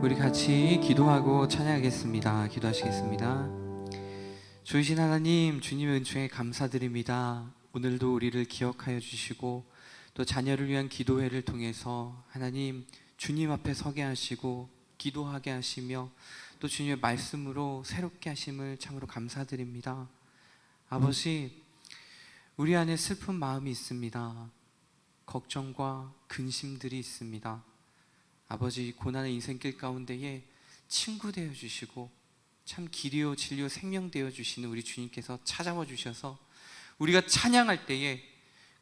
우리 같이 기도하고 찬양하겠습니다. 기도하시겠습니다. 주이신 하나님, 주님의 은총에 감사드립니다. 오늘도 우리를 기억하여 주시고 또 자녀를 위한 기도회를 통해서 하나님 주님 앞에 서게 하시고 기도하게 하시며 또 주님의 말씀으로 새롭게 하심을 참으로 감사드립니다. 아버지, 우리 안에 슬픈 마음이 있습니다. 걱정과 근심들이 있습니다. 아버지, 고난의 인생길 가운데에 친구 되어 주시고 참 길이요 진리요 생명 되어 주시는 우리 주님께서 찾아와 주셔서 우리가 찬양할 때에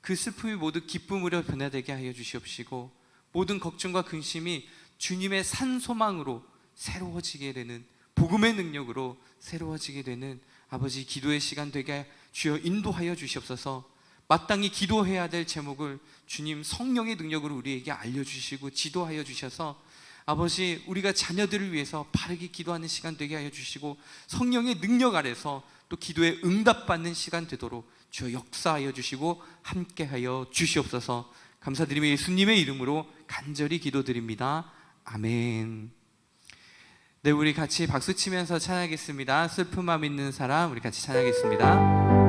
그 슬픔이 모두 기쁨으로 변화되게 하여 주시옵시고 모든 걱정과 근심이 주님의 산소망으로 새로워지게 되는, 복음의 능력으로 새로워지게 되는 아버지 기도의 시간 되게 주여 인도하여 주시옵소서. 마땅히 기도해야 될 제목을 주님 성령의 능력으로 우리에게 알려주시고 지도하여 주셔서 아버지, 우리가 자녀들을 위해서 바르게 기도하는 시간 되게 하여 주시고 성령의 능력 아래서 또 기도에 응답받는 시간 되도록 주여 역사하여 주시고 함께하여 주시옵소서. 감사드리며 예수님의 이름으로 간절히 기도드립니다. 아멘. 네, 우리 같이 박수치면서 찬양하겠습니다. 슬픈 마음 있는 사람, 우리 같이 찬양하겠습니다.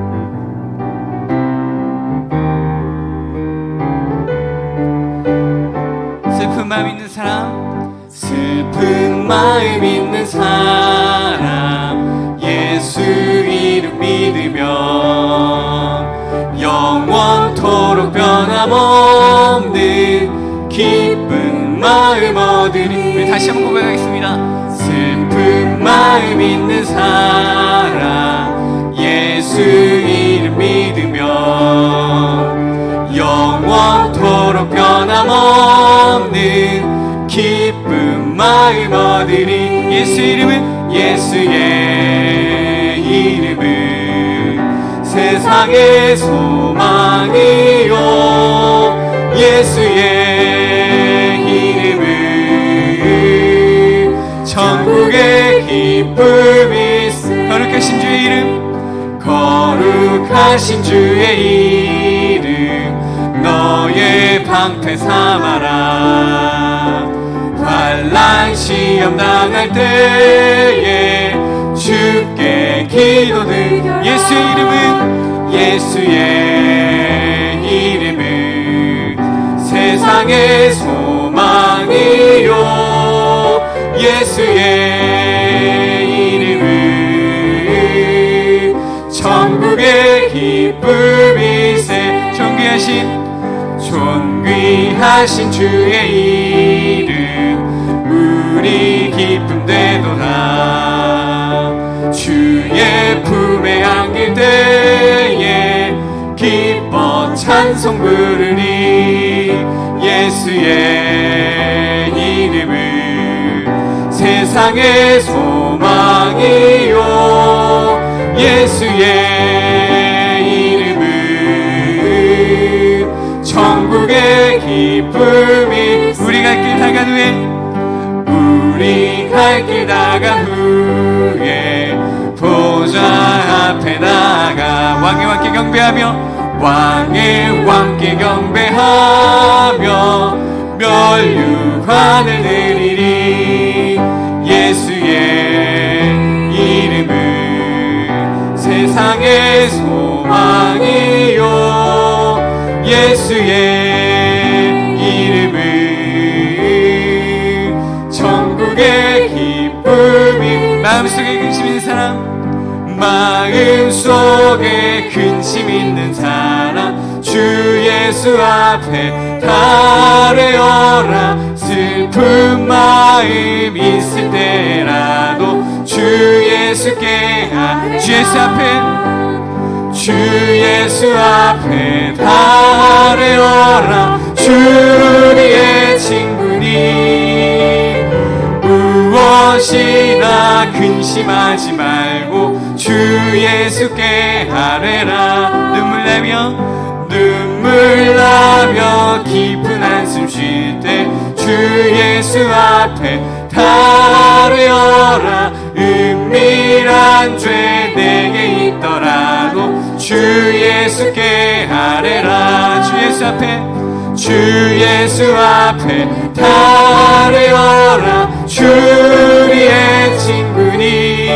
슬픈 마음 있는 사람, 슬픈 마음 있는 사람, 예수 이름 믿으며 영원토록 변함없는 기쁜 마음 얻으리. 우리 다시 한번 고백하겠습니다. 슬픈 마음 있는 사람, 예수 이름 믿으며 영원토록 변함없는 기쁜 마음 얻으리. 예수의 이름은 세상의 소망이요, 예수의 이름은 천국의 기쁨이세. 거룩하신 주의 이름, 거룩하신 주의 이름 너의 방패 삼아라. 환난 시험 당할 때에 주께 기도드려. 예수의 이름은 세상의 소망이요, 예수의 이름은 천국의 기쁨이세. 존귀하신 주의 이름 우리 기쁨 되도다. 주의 품에 안길 때에 기뻐 찬송 부르리. 예수의 이름은 세상의 소망이요, 예수의 이름은 천국의 기쁨이. 우리 갈 길 다간 후에 보좌 앞에 나가 왕의 왕께 경배하며 멸류관을 드리리. 예수의 이름은 세상의 소망이요, 예수의 이름은 천국의 기쁨이. 마음속에 근심 있는 사람, 주 예수 앞에 달래어라. 슬픈 마음 있을 때라도 주 예수께 주 예수 앞에 달래어라. 주 우리의 친구니 무엇이나 근심하지 말고 주 예수께 아뢰라. 눈물 나며 깊은 한숨 쉴 때 주 예수 앞에 달래어라. 은밀한 죄 내게 있더라도 주 예수께 아뢰라. 주 주 예수 앞에 달려라. 주 우리의 친구니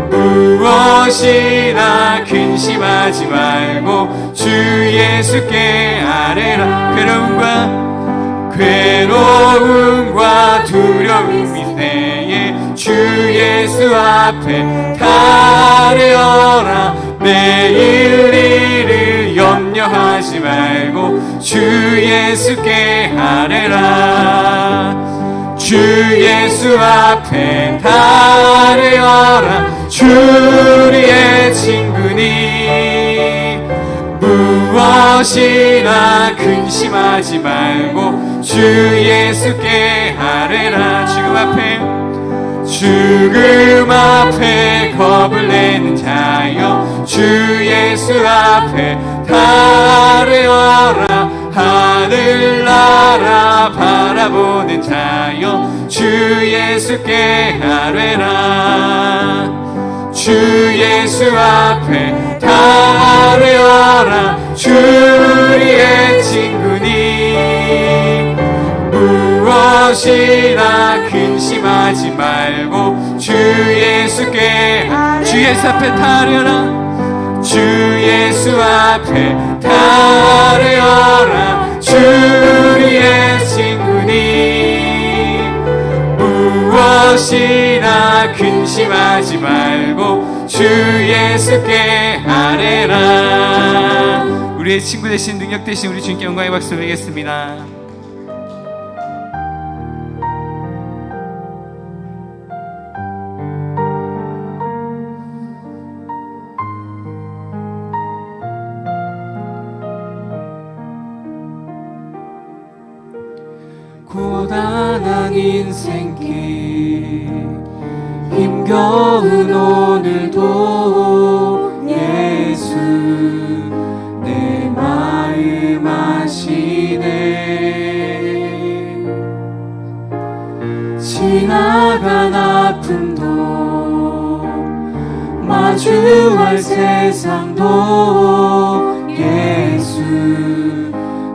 무엇이나 근심하지 말고 주 예수께 아뢰라. 괴로움과 두려움이 세에 주 예수 앞에 달려라. 내일 일을 염려하지 말고 주 예수께 아뢰라. 주 예수 앞에 달려라. 주 우리의 친구니 무엇이나 근심하지 말고 주 예수께 아뢰라. 죽음 앞에 겁을 내는 자여 주 예수 앞에 달려라. 하늘나라 바라보는 자여 주 예수께 아뢰라. 주 예수 앞에 달려라. 주 우리의 친구니 무엇이나 근심하지 말고 주 예수께 주 예수 앞에 달려라. 주 예수 앞에 달려라. 주 우리의 친구니 무엇이나 근심하지 말고 주 예수께 아뢰라. 우리의 친구 되신 능력 되신 우리 주님께 영광의 박수 드리겠습니다. 고단한 인생길 힘겨운 오늘도 예수 내 마음 아시네. 지나간 아픔도 마주할 세상도 예수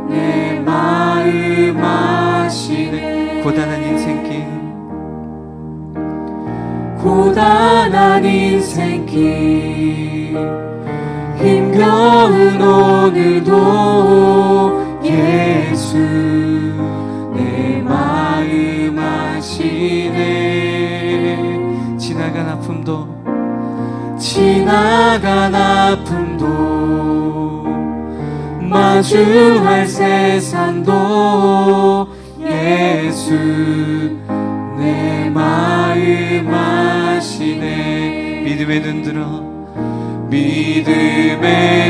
내 마음 아시네. 고단한 인생길 고단한 인생길 힘겨운 오늘도 예수 내 마음 아시네. 지나간 아픔도 마주할 세상도 예수 내 마음 아시네. 믿음의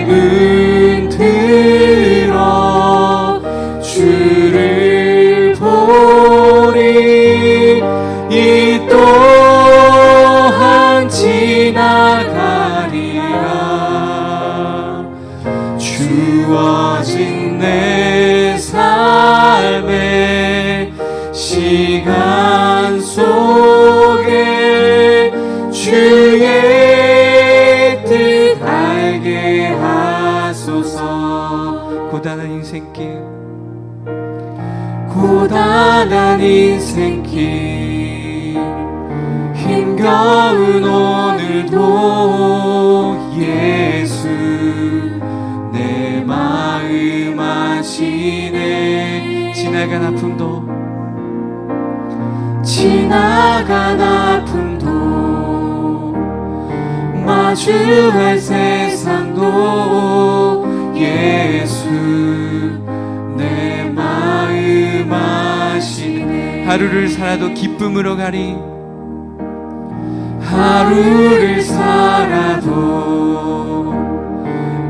눈 들어 주를 보리. 이 또한 지나가리라. 주어진 내 삶의 시간 속에 주의 뜻 알게 하소서. 고단한 인생길 힘겨운 오늘도 예수 내 마음 아시네. 지나간 아픔도 마주할 세상도 예수 내 마음 아시네. 하루를 살아도 기쁨으로 가리. 하루를 살아도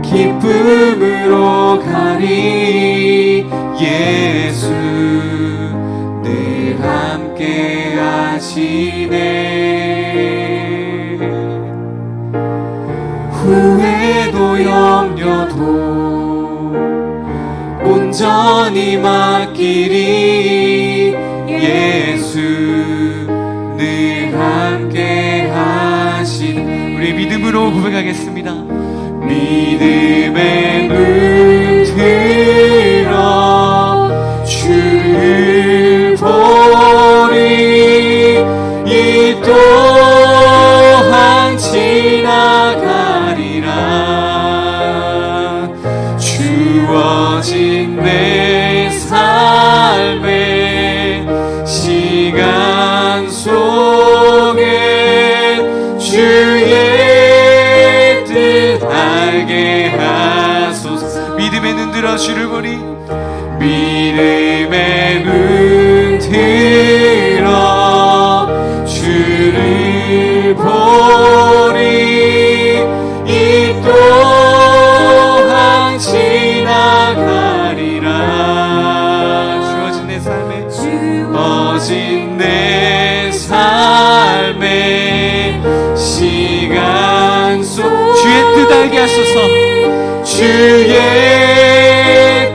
기쁨으로 가리. 예수 늘 함께 하시네. 후회도 염려도 온전히 맡기리. 예수 늘 함께 하시네. 우리 믿음으로 고백하겠습니다. 믿음의 눈 들어 믿음의 눈 들어 주를 보리. 이 또한 지나가리라. 주어진 내 삶에 주어진 내 삶에 시간 속 주의 뜻 알게 하소서. 주의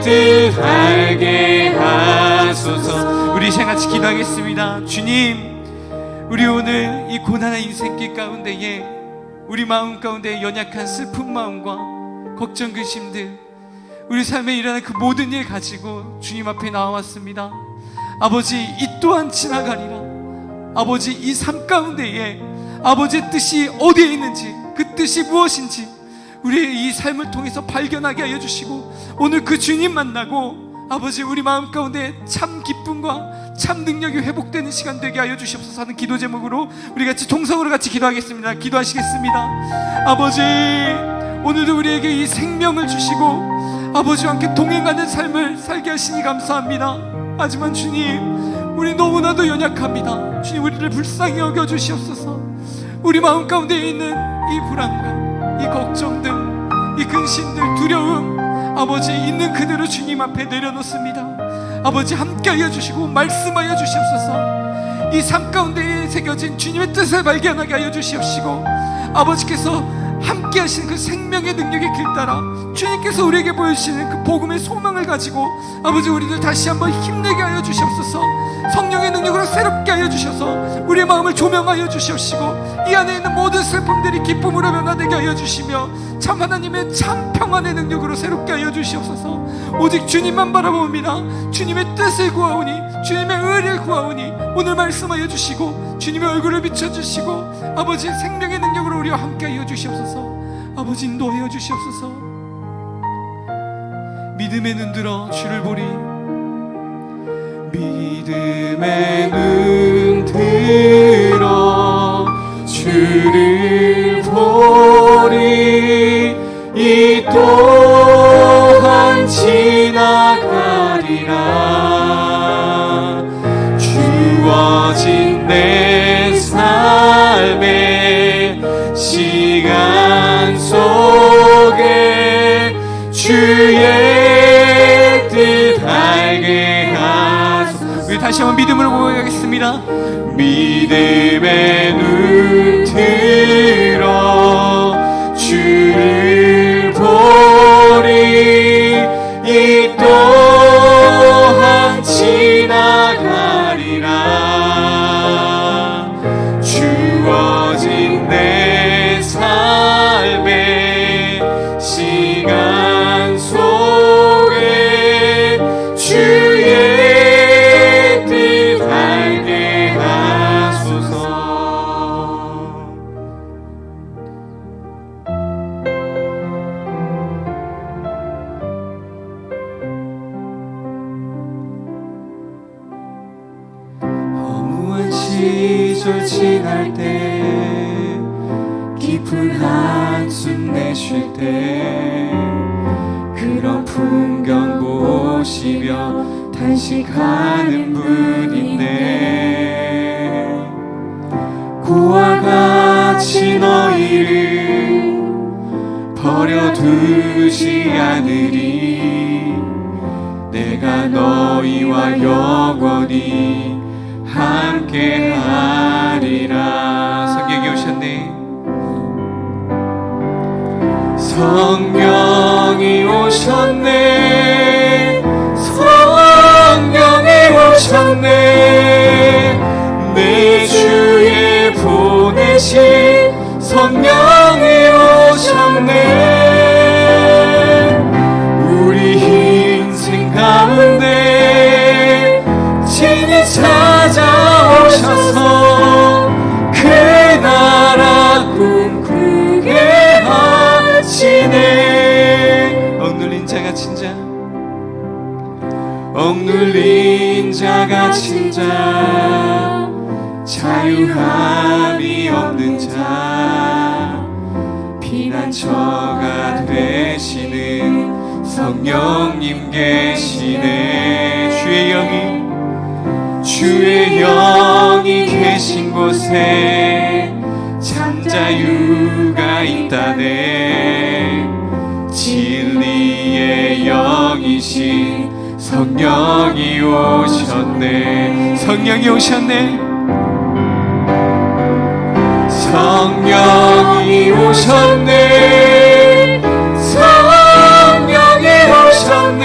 뜻 알게 하소서. 우리 같이 기도하겠습니다. 주님, 우리 오늘 이 고난의 인생길 가운데에 우리 마음 가운데 연약한 슬픈 마음과 걱정, 근심들, 우리 삶에 일어난 그 모든 일 가지고 주님 앞에 나와왔습니다. 아버지, 이 또한 지나가리라. 아버지, 이 삶 가운데에 아버지의 뜻이 어디에 있는지, 그 뜻이 무엇인지 우리의 이 삶을 통해서 발견하게 하여 주시고, 오늘 그 주님 만나고 아버지 우리 마음 가운데 참 기쁨과 참 능력이 회복되는 시간 되게 하여 주시옵소서 하는 기도 제목으로 우리 같이 동성으로 같이 기도하겠습니다. 기도하시겠습니다. 아버지, 오늘도 우리에게 이 생명을 주시고 아버지와 함께 동행하는 삶을 살게 하시니 감사합니다. 하지만 주님, 우리 너무나도 연약합니다. 주님, 우리를 불쌍히 여겨 주시옵소서. 우리 마음 가운데 있는 이 불안감, 이 걱정들, 이 근심들, 두려움, 아버지 있는 그대로 주님 앞에 내려놓습니다. 아버지, 함께하여 주시고 말씀하여 주시옵소서. 이 삶 가운데에 새겨진 주님의 뜻을 발견하게 하여 주시옵시고, 아버지께서 함께 하시는 그 생명의 능력의 길 따라 주님께서 우리에게 보여주시는 그 복음의 소망을 가지고 아버지 우리들 다시 한번 힘내게 하여 주시옵소서. 성령의 능력으로 새롭게 하여 주셔서 우리의 마음을 조명하여 주시옵시고, 이 안에 있는 모든 슬픔들이 기쁨으로 변화되게 하여 주시며 참 하나님의 참 평안의 능력으로 새롭게 하여 주시옵소서. 오직 주님만 바라봅니다. 주님의 뜻을 구하오니, 주님의 의를 구하오니 오늘 말씀하여 주시고 주님의 얼굴을 비춰주시고 아버지 생명의 능력으로 우리와 함께 하여 주시옵소서. 아버지, 인도하여 주시옵소서. 믿음의 눈 들어 주를 보리. 믿음의 눈 들어 주를 보리. 이 또한 지나가리라. 주어진 내 삶의 시간 속에 주의 뜻 알게 하소서. 우리 다시 한번 믿음으로 고백하겠습니다. 믿음의 눈 들어 주를 보리. 이 또한 지나가리라. 주어진 내 삶의 시간 속에 주의 뜻 알게 하소서. 허무한 시절 지날 때, 깊은 한숨 내쉴 때, 그런 풍경 보시며 탄식하는 분인데, 고와 같이 너희를 버려두지 않으리. 내가 너희와 영원히 함께하리라. 성경에 오셨네. 성령이 오셨네. 성령이 오셨네. 내 주에 보내신 성령이 오셨네. 우리 인생 가운데 친히 찾아오셔서 그 나라 꿈꾸게 하시네. 억눌린 자가 친자, 억눌린 자가 친자, 자유함이 없는 자, 피난처가 되시는 성령님 계시네. 주의 영이 계신 곳에 참 자유가 있다네. 진리의 영이신 성령이 오셨네. 성령이 오셨네. 성령이 오셨네. 성령이 오셨네.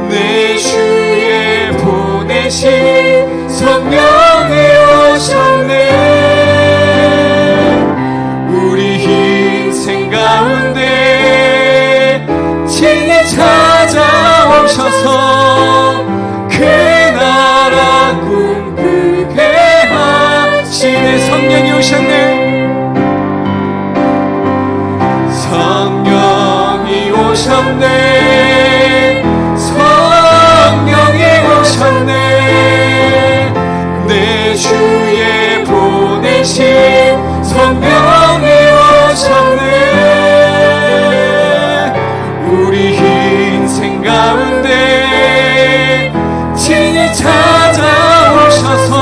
내 주에 보내신 성령이 오셨네. 우리 인생 가운데 친히 찾아오셔서 그 나라 꿈꾸게 하시네. 성령이 오셨네. 성령이 오셨네. 성령이 오셨네. 내 주에 보내신 성령이 오셨네. 우리 인생 가운데 친히 찾아오셔서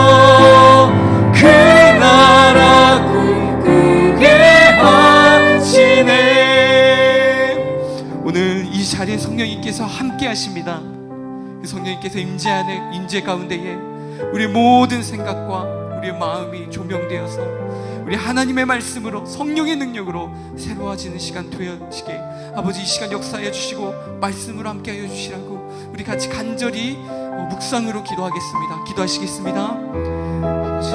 그 나라 꿈꾸게 하시네. 오늘 이 자리에 성령님께서 함께 하십니다. 그 성령님께서 임재 가운데에 우리 모든 생각과 우리의 마음이 조명되어서 우리 하나님의 말씀으로 성령의 능력으로 새로워지는 시간 되어지게 아버지 이 시간 역사하여 주시고 말씀으로 함께 하여 주시라고 우리 같이 간절히 묵상으로 기도하겠습니다. 기도하시겠습니다. 아버지.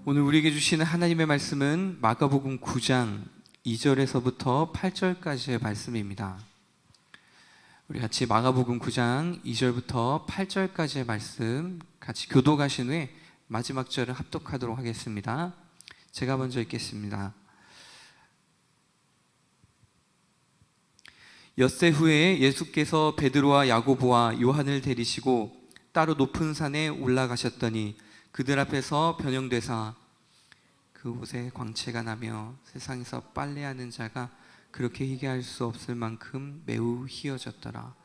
오늘 우리에게 주시는 하나님의 말씀은 마가복음 9장 2절에서부터 8절까지의 말씀입니다. 우리 같이 마가복음 9장 2절부터 8절까지의 말씀 같이 교독하신 후에 마지막 절을 합독하도록 하겠습니다. 제가 먼저 읽겠습니다. 엿새 후에 예수께서 베드로와 야고보와 요한을 데리시고 따로 높은 산에 올라가셨더니 그들 앞에서 변형되사 그곳에 광채가 나며 세상에서 빨래하는 자가 그렇게 희게 할 수 없을 만큼 매우 희어졌더라.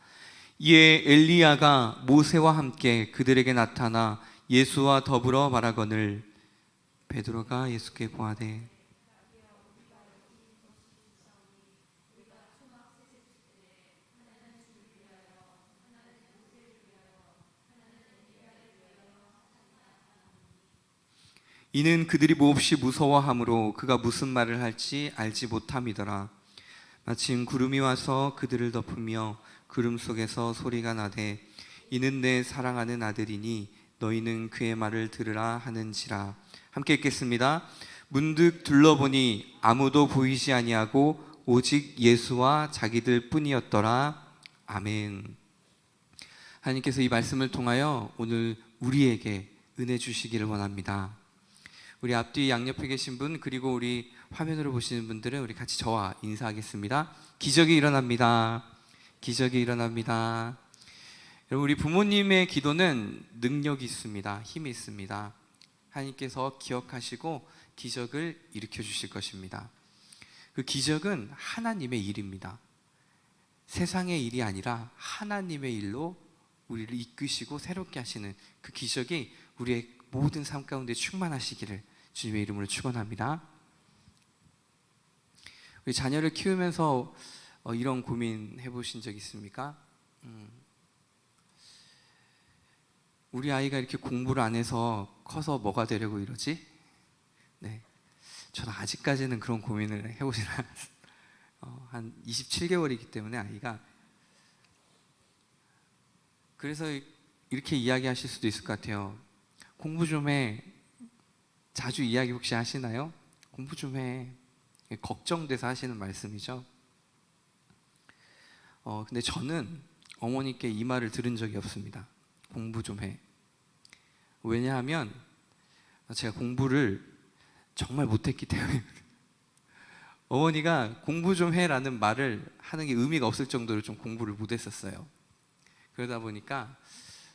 이에 엘리야가 모세와 함께 그들에게 나타나 예수와 더불어 말하거늘 베드로가 예수께 고하되 이는 그들이 몹시 무서워하므로 그가 무슨 말을 할지 알지 못함이더라. 마침 구름이 와서 그들을 덮으며 구름 속에서 소리가 나되 이는 내 사랑하는 아들이니 너희는 그의 말을 들으라 하는지라. 함께 읽겠습니다. 문득 둘러보니 아무도 보이지 아니하고 오직 예수와 자기들 뿐이었더라. 아멘. 하나님께서 이 말씀을 통하여 오늘 우리에게 은혜 주시기를 원합니다. 우리 앞뒤 양옆에 계신 분 그리고 우리 화면으로 보시는 분들은 우리 같이 저와 인사하겠습니다. 기적이 일어납니다. 기적이 일어납니다. 여러분 우리 부모님의 기도는 능력이 있습니다. 힘이 있습니다. 하나님께서 기억하시고 기적을 일으켜 주실 것입니다. 그 기적은 하나님의 일입니다. 세상의 일이 아니라 하나님의 일로 우리를 이끄시고 새롭게 하시는 그 기적이 우리의 모든 삶 가운데 충만하시기를 주님의 이름으로 축원합니다. 우리 자녀를 키우면서 이런 고민 해보신 적 있습니까? 우리 아이가 이렇게 공부를 안 해서 커서 뭐가 되려고 이러지? 네, 저는 아직까지는 그런 고민을 해보진 않았어요. 한 27개월이기 때문에 아이가 그래서 이렇게 이야기하실 수도 있을 것 같아요. 공부 좀 해. 자주 이야기 혹시 하시나요? 공부 좀 해. 걱정돼서 하시는 말씀이죠. 근데 저는 어머니께 이 말을 들은 적이 없습니다. 공부 좀 해. 왜냐하면 제가 공부를 정말 못했기 때문에 어머니가 공부 좀 해라는 말을 하는 게 의미가 없을 정도로 좀 공부를 못했었어요. 그러다 보니까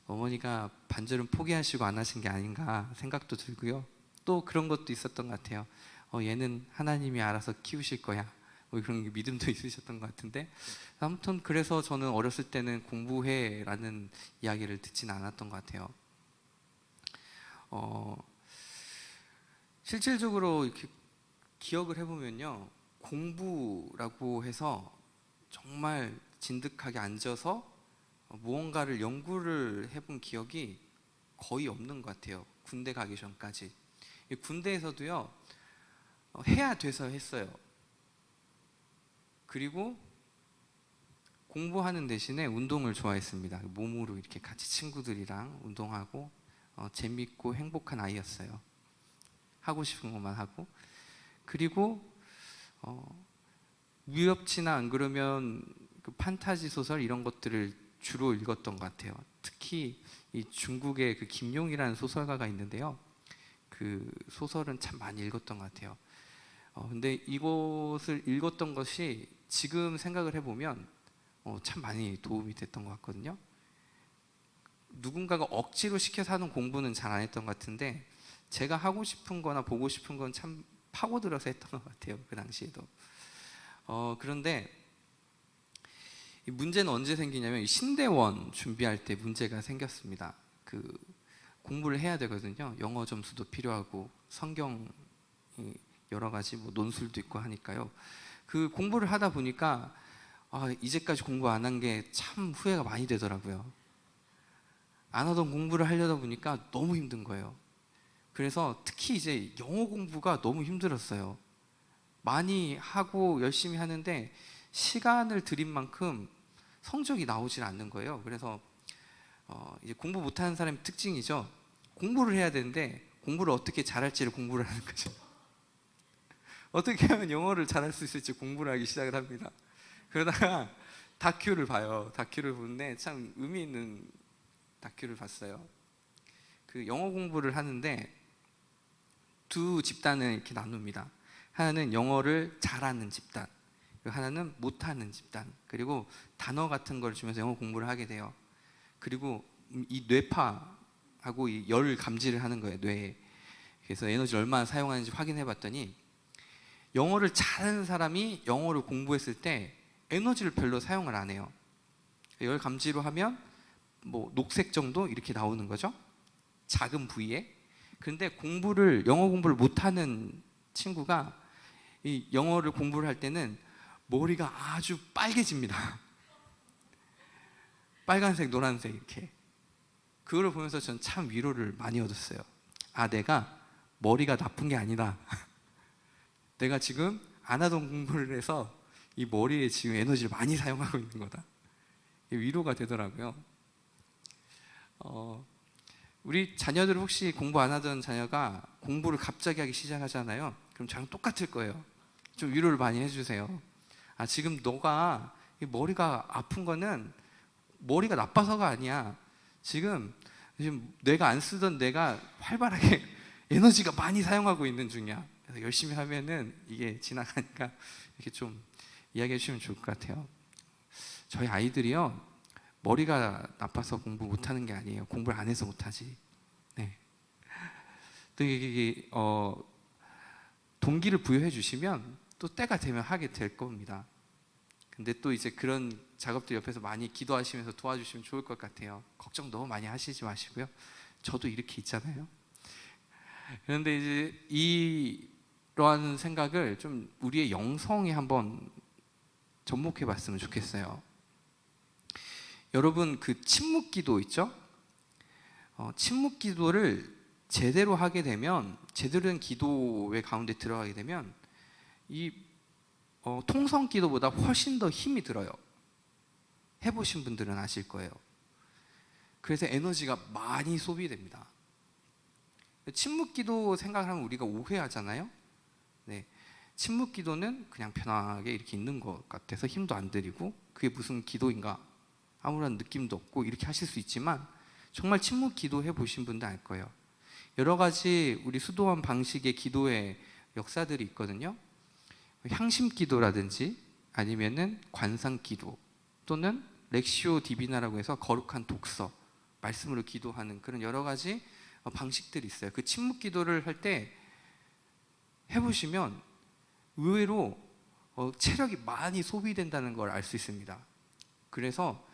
어머니가 반절은 포기하시고 안 하신 게 아닌가 생각도 들고요. 또 그런 것도 있었던 것 같아요. 얘는 하나님이 알아서 키우실 거야. 뭐 그런 믿음도 있으셨던 것 같은데, 아무튼 그래서 저는 어렸을 때는 공부해라는 이야기를 듣지는 않았던 것 같아요. 실질적으로 이렇게 기억을 해보면요, 공부라고 해서 정말 진득하게 앉아서 무언가를 연구를 해본 기억이 거의 없는 것 같아요. 군대 가기 전까지. 군대에서도요, 해야 돼서 했어요. 그리고 공부하는 대신에 운동을 좋아했습니다. 몸으로 이렇게 같이 친구들이랑 운동하고 재밌고 행복한 아이였어요. 하고 싶은 것만 하고. 그리고 무협지나 안 그러면 그 판타지 소설 이런 것들을 주로 읽었던 것 같아요. 특히 이 중국의 그 김용이라는 소설가가 있는데요. 그 소설은 참 많이 읽었던 것 같아요. 근데 이것을 읽었던 것이 지금 생각을 해보면 참 많이 도움이 됐던 것 같거든요. 누군가가 억지로 시켜서 하는 공부는 잘 안 했던 것 같은데, 제가 하고 싶은 거나 보고 싶은 건 참 파고들어서 했던 것 같아요. 그 당시에도. 그런데 이 문제는 언제 생기냐면, 신대원 준비할 때 문제가 생겼습니다. 그 공부를 해야 되거든요. 영어 점수도 필요하고 성경 여러 가지 뭐 논술도 있고 하니까요. 그 공부를 하다 보니까 이제까지 공부 안 한 게 참 후회가 많이 되더라고요. 안 하던 공부를 하려다 보니까 너무 힘든 거예요. 그래서 특히 이제 영어 공부가 너무 힘들었어요. 많이 하고 열심히 하는데 시간을 들인 만큼 성적이 나오질 않는 거예요. 그래서 이제 공부 못하는 사람의 특징이죠. 공부를 해야 되는데 공부를 어떻게 잘할지를 공부를 하는 거죠. 어떻게 하면 영어를 잘할 수 있을지 공부를 하기 시작을 합니다. 그러다가 다큐를 봐요. 다큐를 보는데 참 의미 있는 다큐를 봤어요. 그 영어 공부를 하는데 두 집단을 이렇게 나눕니다. 하나는 영어를 잘하는 집단, 하나는 못하는 집단. 그리고 단어 같은 걸 주면서 영어 공부를 하게 돼요. 그리고 이 뇌파하고 이 열 감지를 하는 거예요, 뇌에. 그래서 에너지를 얼마나 사용하는지 확인해 봤더니, 영어를 잘하는 사람이 영어를 공부했을 때 에너지를 별로 사용을 안 해요. 열 감지로 하면 뭐 녹색 정도 이렇게 나오는 거죠, 작은 부위에. 그런데 영어 공부를 못하는 친구가 이 영어를 공부를 할 때는 머리가 아주 빨개집니다. 빨간색, 노란색 이렇게. 그걸 보면서 전 참 위로를 많이 얻었어요. 내가 머리가 나쁜 게 아니다. 내가 지금 안 하던 공부를 해서 이 머리에 지금 에너지를 많이 사용하고 있는 거다. 위로가 되더라고요. 우리 자녀들 혹시 공부 안 하던 자녀가 공부를 갑자기 하기 시작하잖아요. 그럼 저랑 똑같을 거예요. 좀 위로를 많이 해주세요. 지금 너가 이 머리가 아픈 거는 머리가 나빠서가 아니야. 지금 내가 안 쓰던 내가 활발하게 에너지가 많이 사용하고 있는 중이야. 그래서 열심히 하면은 이게 지나가니까 이렇게 좀 이야기해 주시면 좋을 것 같아요. 저희 아이들이요, 머리가 나빠서 공부 못하는 게 아니에요. 공부를 안 해서 못하지. 네. 또 이게 동기를 부여해 주시면 또 때가 되면 하게 될 겁니다. 근데 또 이제 그런 작업들 옆에서 많이 기도하시면서 도와주시면 좋을 것 같아요. 걱정 너무 많이 하시지 마시고요. 저도 이렇게 있잖아요. 그런데 이제 이러한 생각을 좀 우리의 영성에 한번 접목해 봤으면 좋겠어요. 여러분, 그 침묵기도 있죠? 침묵기도를 제대로 하게 되면, 제대로 된 기도의 가운데 들어가게 되면 이 통성기도보다 훨씬 더 힘이 들어요. 해보신 분들은 아실 거예요. 그래서 에너지가 많이 소비됩니다. 침묵기도 생각하면 우리가 오해하잖아요. 네, 침묵기도는 그냥 편하게 이렇게 있는 것 같아서 힘도 안 들이고 그게 무슨 기도인가 아무런 느낌도 없고 이렇게 하실 수 있지만 정말 침묵기도 해보신 분들 알 거예요. 여러 가지 우리 수도원 방식의 기도의 역사들이 있거든요. 향심기도라든지 아니면은 관상기도 또는 렉시오 디비나라고 해서 거룩한 독서 말씀으로 기도하는 그런 여러 가지 방식들이 있어요. 그 침묵기도를 할 때 해보시면 의외로 체력이 많이 소비된다는 걸 알 수 있습니다. 그래서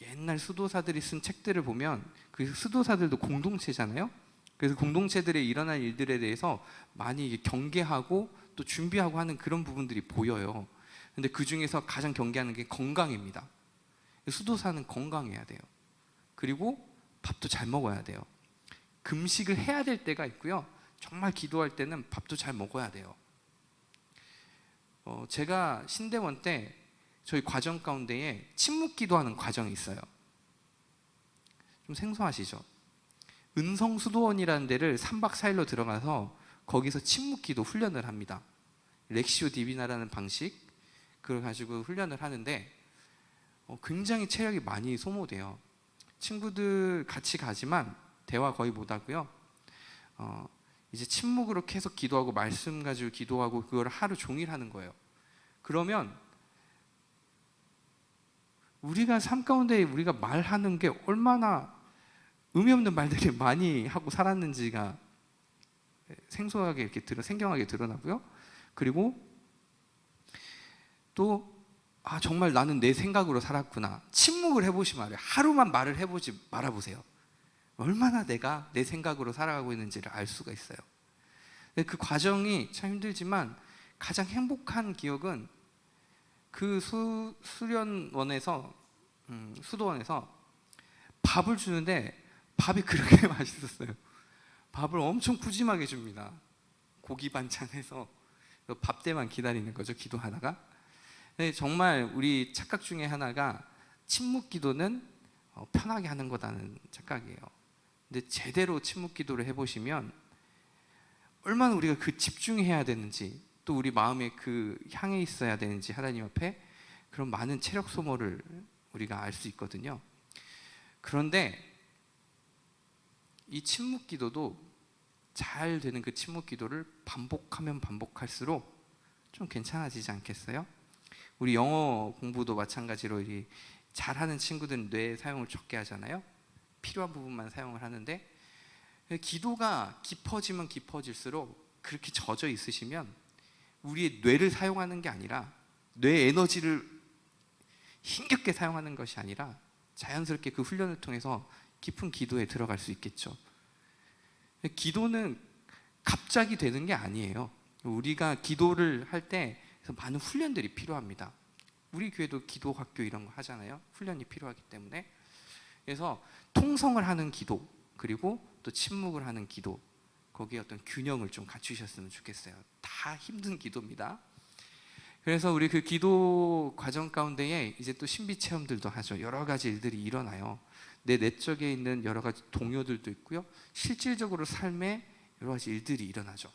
옛날 수도사들이 쓴 책들을 보면 그 수도사들도 공동체잖아요. 그래서 공동체들에 일어날 일들에 대해서 많이 경계하고 또 준비하고 하는 그런 부분들이 보여요. 근데 그 중에서 가장 경계하는 게 건강입니다. 수도사는 건강해야 돼요. 그리고 밥도 잘 먹어야 돼요. 금식을 해야 될 때가 있고요. 정말 기도할 때는 밥도 잘 먹어야 돼요. 제가 신대원 때 저희 과정 가운데에 침묵 기도하는 과정이 있어요. 좀 생소하시죠? 은성수도원이라는 데를 3박 4일로 들어가서 거기서 침묵 기도 훈련을 합니다. 렉시오 디비나라는 방식 그걸 가지고 훈련을 하는데 굉장히 체력이 많이 소모돼요. 친구들 같이 가지만 대화 거의 못 하고요. 이제 침묵으로 계속 기도하고 말씀 가지고 기도하고 그걸 하루 종일 하는 거예요. 그러면 우리가 삶 가운데 우리가 말하는 게 얼마나 의미 없는 말들이 많이 하고 살았는지가 생소하게 이렇게 생경하게 드러나고요. 그리고 또 정말 나는 내 생각으로 살았구나. 침묵을 해보시 말아요. 하루만 말을 해보지 말아보세요. 얼마나 내가 내 생각으로 살아가고 있는지를 알 수가 있어요. 그 과정이 참 힘들지만 가장 행복한 기억은 그 수련원에서 수도원에서 밥을 주는데 밥이 그렇게 맛있었어요. 밥을 엄청 푸짐하게 줍니다. 고기 반찬해서 밥 때만 기다리는 거죠. 기도하다가. 정말 우리 착각 중에 하나가 침묵 기도는 편하게 하는 거다는 착각이에요. 근데 제대로 침묵 기도를 해보시면 얼마나 우리가 그 집중해야 되는지 또 우리 마음에 그 향해 있어야 되는지 하나님 앞에 그런 많은 체력 소모를 우리가 알 수 있거든요. 그런데 이 침묵 기도도 잘 되는 그 침묵 기도를 반복하면 반복할수록 좀 괜찮아지지 않겠어요? 우리 영어 공부도 마찬가지로 잘하는 친구들은 뇌 사용을 적게 하잖아요. 필요한 부분만 사용을 하는데 기도가 깊어지면 깊어질수록 그렇게 젖어 있으시면 우리의 뇌를 사용하는 게 아니라 뇌 에너지를 힘겹게 사용하는 것이 아니라 자연스럽게 그 훈련을 통해서 깊은 기도에 들어갈 수 있겠죠. 기도는 갑자기 되는 게 아니에요. 우리가 기도를 할 때 많은 훈련들이 필요합니다. 우리 교회도 기도 학교 이런 거 하잖아요. 훈련이 필요하기 때문에. 그래서 통성을 하는 기도 그리고 또 침묵을 하는 기도 거기에 어떤 균형을 좀 갖추셨으면 좋겠어요. 다 힘든 기도입니다. 그래서 우리 그 기도 과정 가운데에 이제 또 신비 체험들도 하죠. 여러 가지 일들이 일어나요. 내 내적에 있는 여러 가지 동요들도 있고요. 실질적으로 삶에 여러 가지 일들이 일어나죠.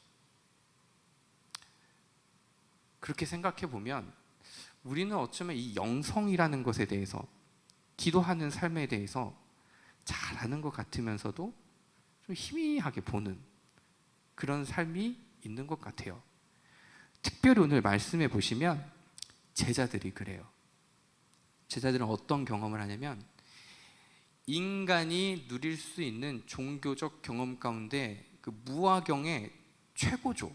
그렇게 생각해 보면 우리는 어쩌면 이 영성이라는 것에 대해서 기도하는 삶에 대해서 잘 아는 것 같으면서도 좀 희미하게 보는 그런 삶이 있는 것 같아요. 특별히 오늘 말씀해 보시면 제자들이 그래요. 제자들은 어떤 경험을 하냐면 인간이 누릴 수 있는 종교적 경험 가운데 그 무화경의 최고조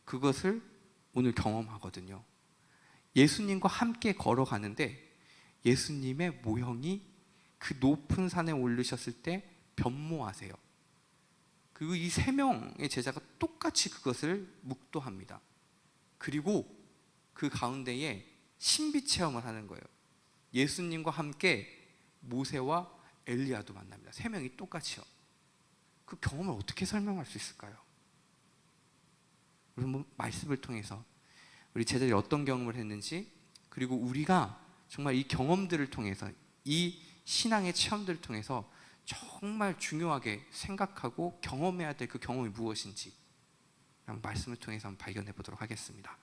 그것을 오늘 경험하거든요. 예수님과 함께 걸어가는데 예수님의 모형이 그 높은 산에 오르셨을 때 변모하세요. 그리고 이 3명의 제자가 똑같이 그것을 묵도합니다. 그리고 그 가운데에 신비 체험을 하는 거예요. 예수님과 함께 모세와 엘리야도 만납니다. 3명이 똑같이요. 그 경험을 어떻게 설명할 수 있을까요? 우리 말씀을 통해서 우리 제자들이 어떤 경험을 했는지 그리고 우리가 정말 이 경험들을 통해서 이 신앙의 체험들을 통해서 정말 중요하게 생각하고 경험해야 될 그 경험이 무엇인지 말씀을 통해서 한번 발견해 보도록 하겠습니다.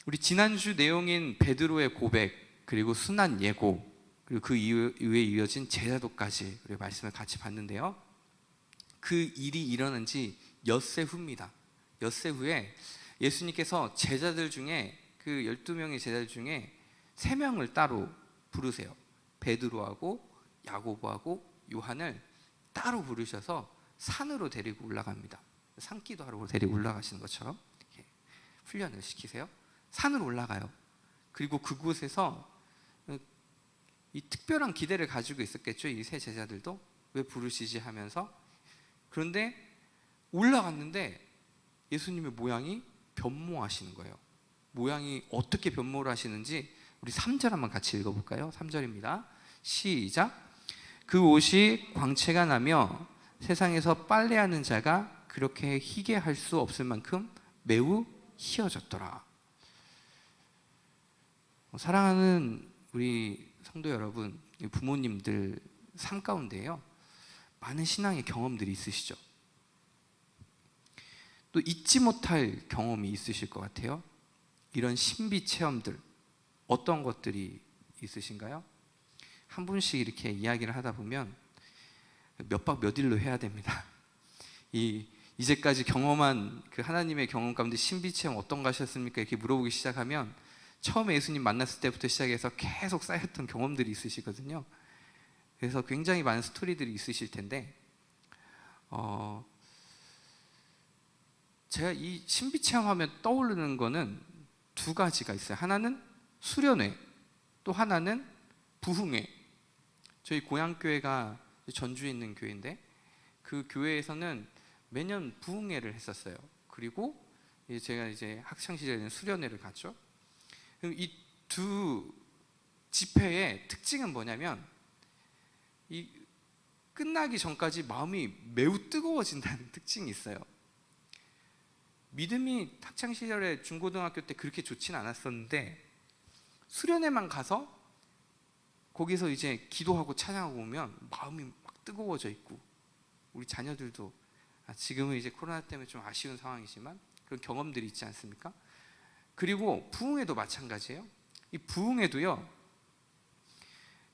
우리 지난주 내용인 베드로의 고백, 그리고 순한 예고, 그리고 그 이후에 이어진 제자도까지 우리 말씀을 같이 봤는데요. 그 일이 일어난 지 엿새 후입니다. 엿새 후에 예수님께서 제자들 중에 그 12명의 제자들 중에 3명을 따로 부르세요. 베드로하고 야고보하고 요한을 따로 부르셔서 산으로 데리고 올라갑니다. 산기도 하러 데리고 올라가시는 것처럼 이렇게 훈련을 시키세요. 산으로 올라가요. 그리고 그곳에서 이 특별한 기대를 가지고 있었겠죠. 이 세 제자들도 왜 부르시지 하면서. 그런데 올라갔는데 예수님의 모양이 변모하시는 거예요. 모양이 어떻게 변모를 하시는지 우리 3절 한번 같이 읽어볼까요? 3절입니다. 시작. 그 옷이 광채가 나며 세상에서 빨래하는 자가 그렇게 희게 할 수 없을 만큼 매우 희어졌더라. 사랑하는 우리 성도 여러분, 부모님들 삶 가운데요, 많은 신앙의 경험들이 있으시죠. 또 잊지 못할 경험이 있으실 것 같아요. 이런 신비 체험들, 어떤 것들이 있으신가요? 한 분씩 이렇게 이야기를 하다 보면 몇 박 몇 일로 해야 됩니다. 이제까지 경험한 그 하나님의 경험 가운데 신비 체험 어떤 거 하셨습니까? 이렇게 물어보기 시작하면 처음에 예수님 만났을 때부터 시작해서 계속 쌓였던 경험들이 있으시거든요. 그래서 굉장히 많은 스토리들이 있으실 텐데, 제가 이 신비 체험하면 떠오르는 거는 2가지가 있어요. 하나는 수련회, 또 하나는 부흥회. 저희 고향교회가 전주에 있는 교회인데 그 교회에서는 매년 부흥회를 했었어요. 그리고 제가 이제 학창 시절에는 수련회를 갔죠. 이 2 집회의 특징은 뭐냐면, 이 끝나기 전까지 마음이 매우 뜨거워진다는 특징이 있어요. 믿음이 학창 시절에 중고등학교 때 그렇게 좋지는 않았었는데 수련회만 가서 거기서 이제 기도하고 찬양하고 오면 마음이 막 뜨거워져 있고, 우리 자녀들도 지금은 이제 코로나 때문에 좀 아쉬운 상황이지만 그런 경험들이 있지 않습니까? 그리고 부흥회도 마찬가지예요. 이 부흥회도요,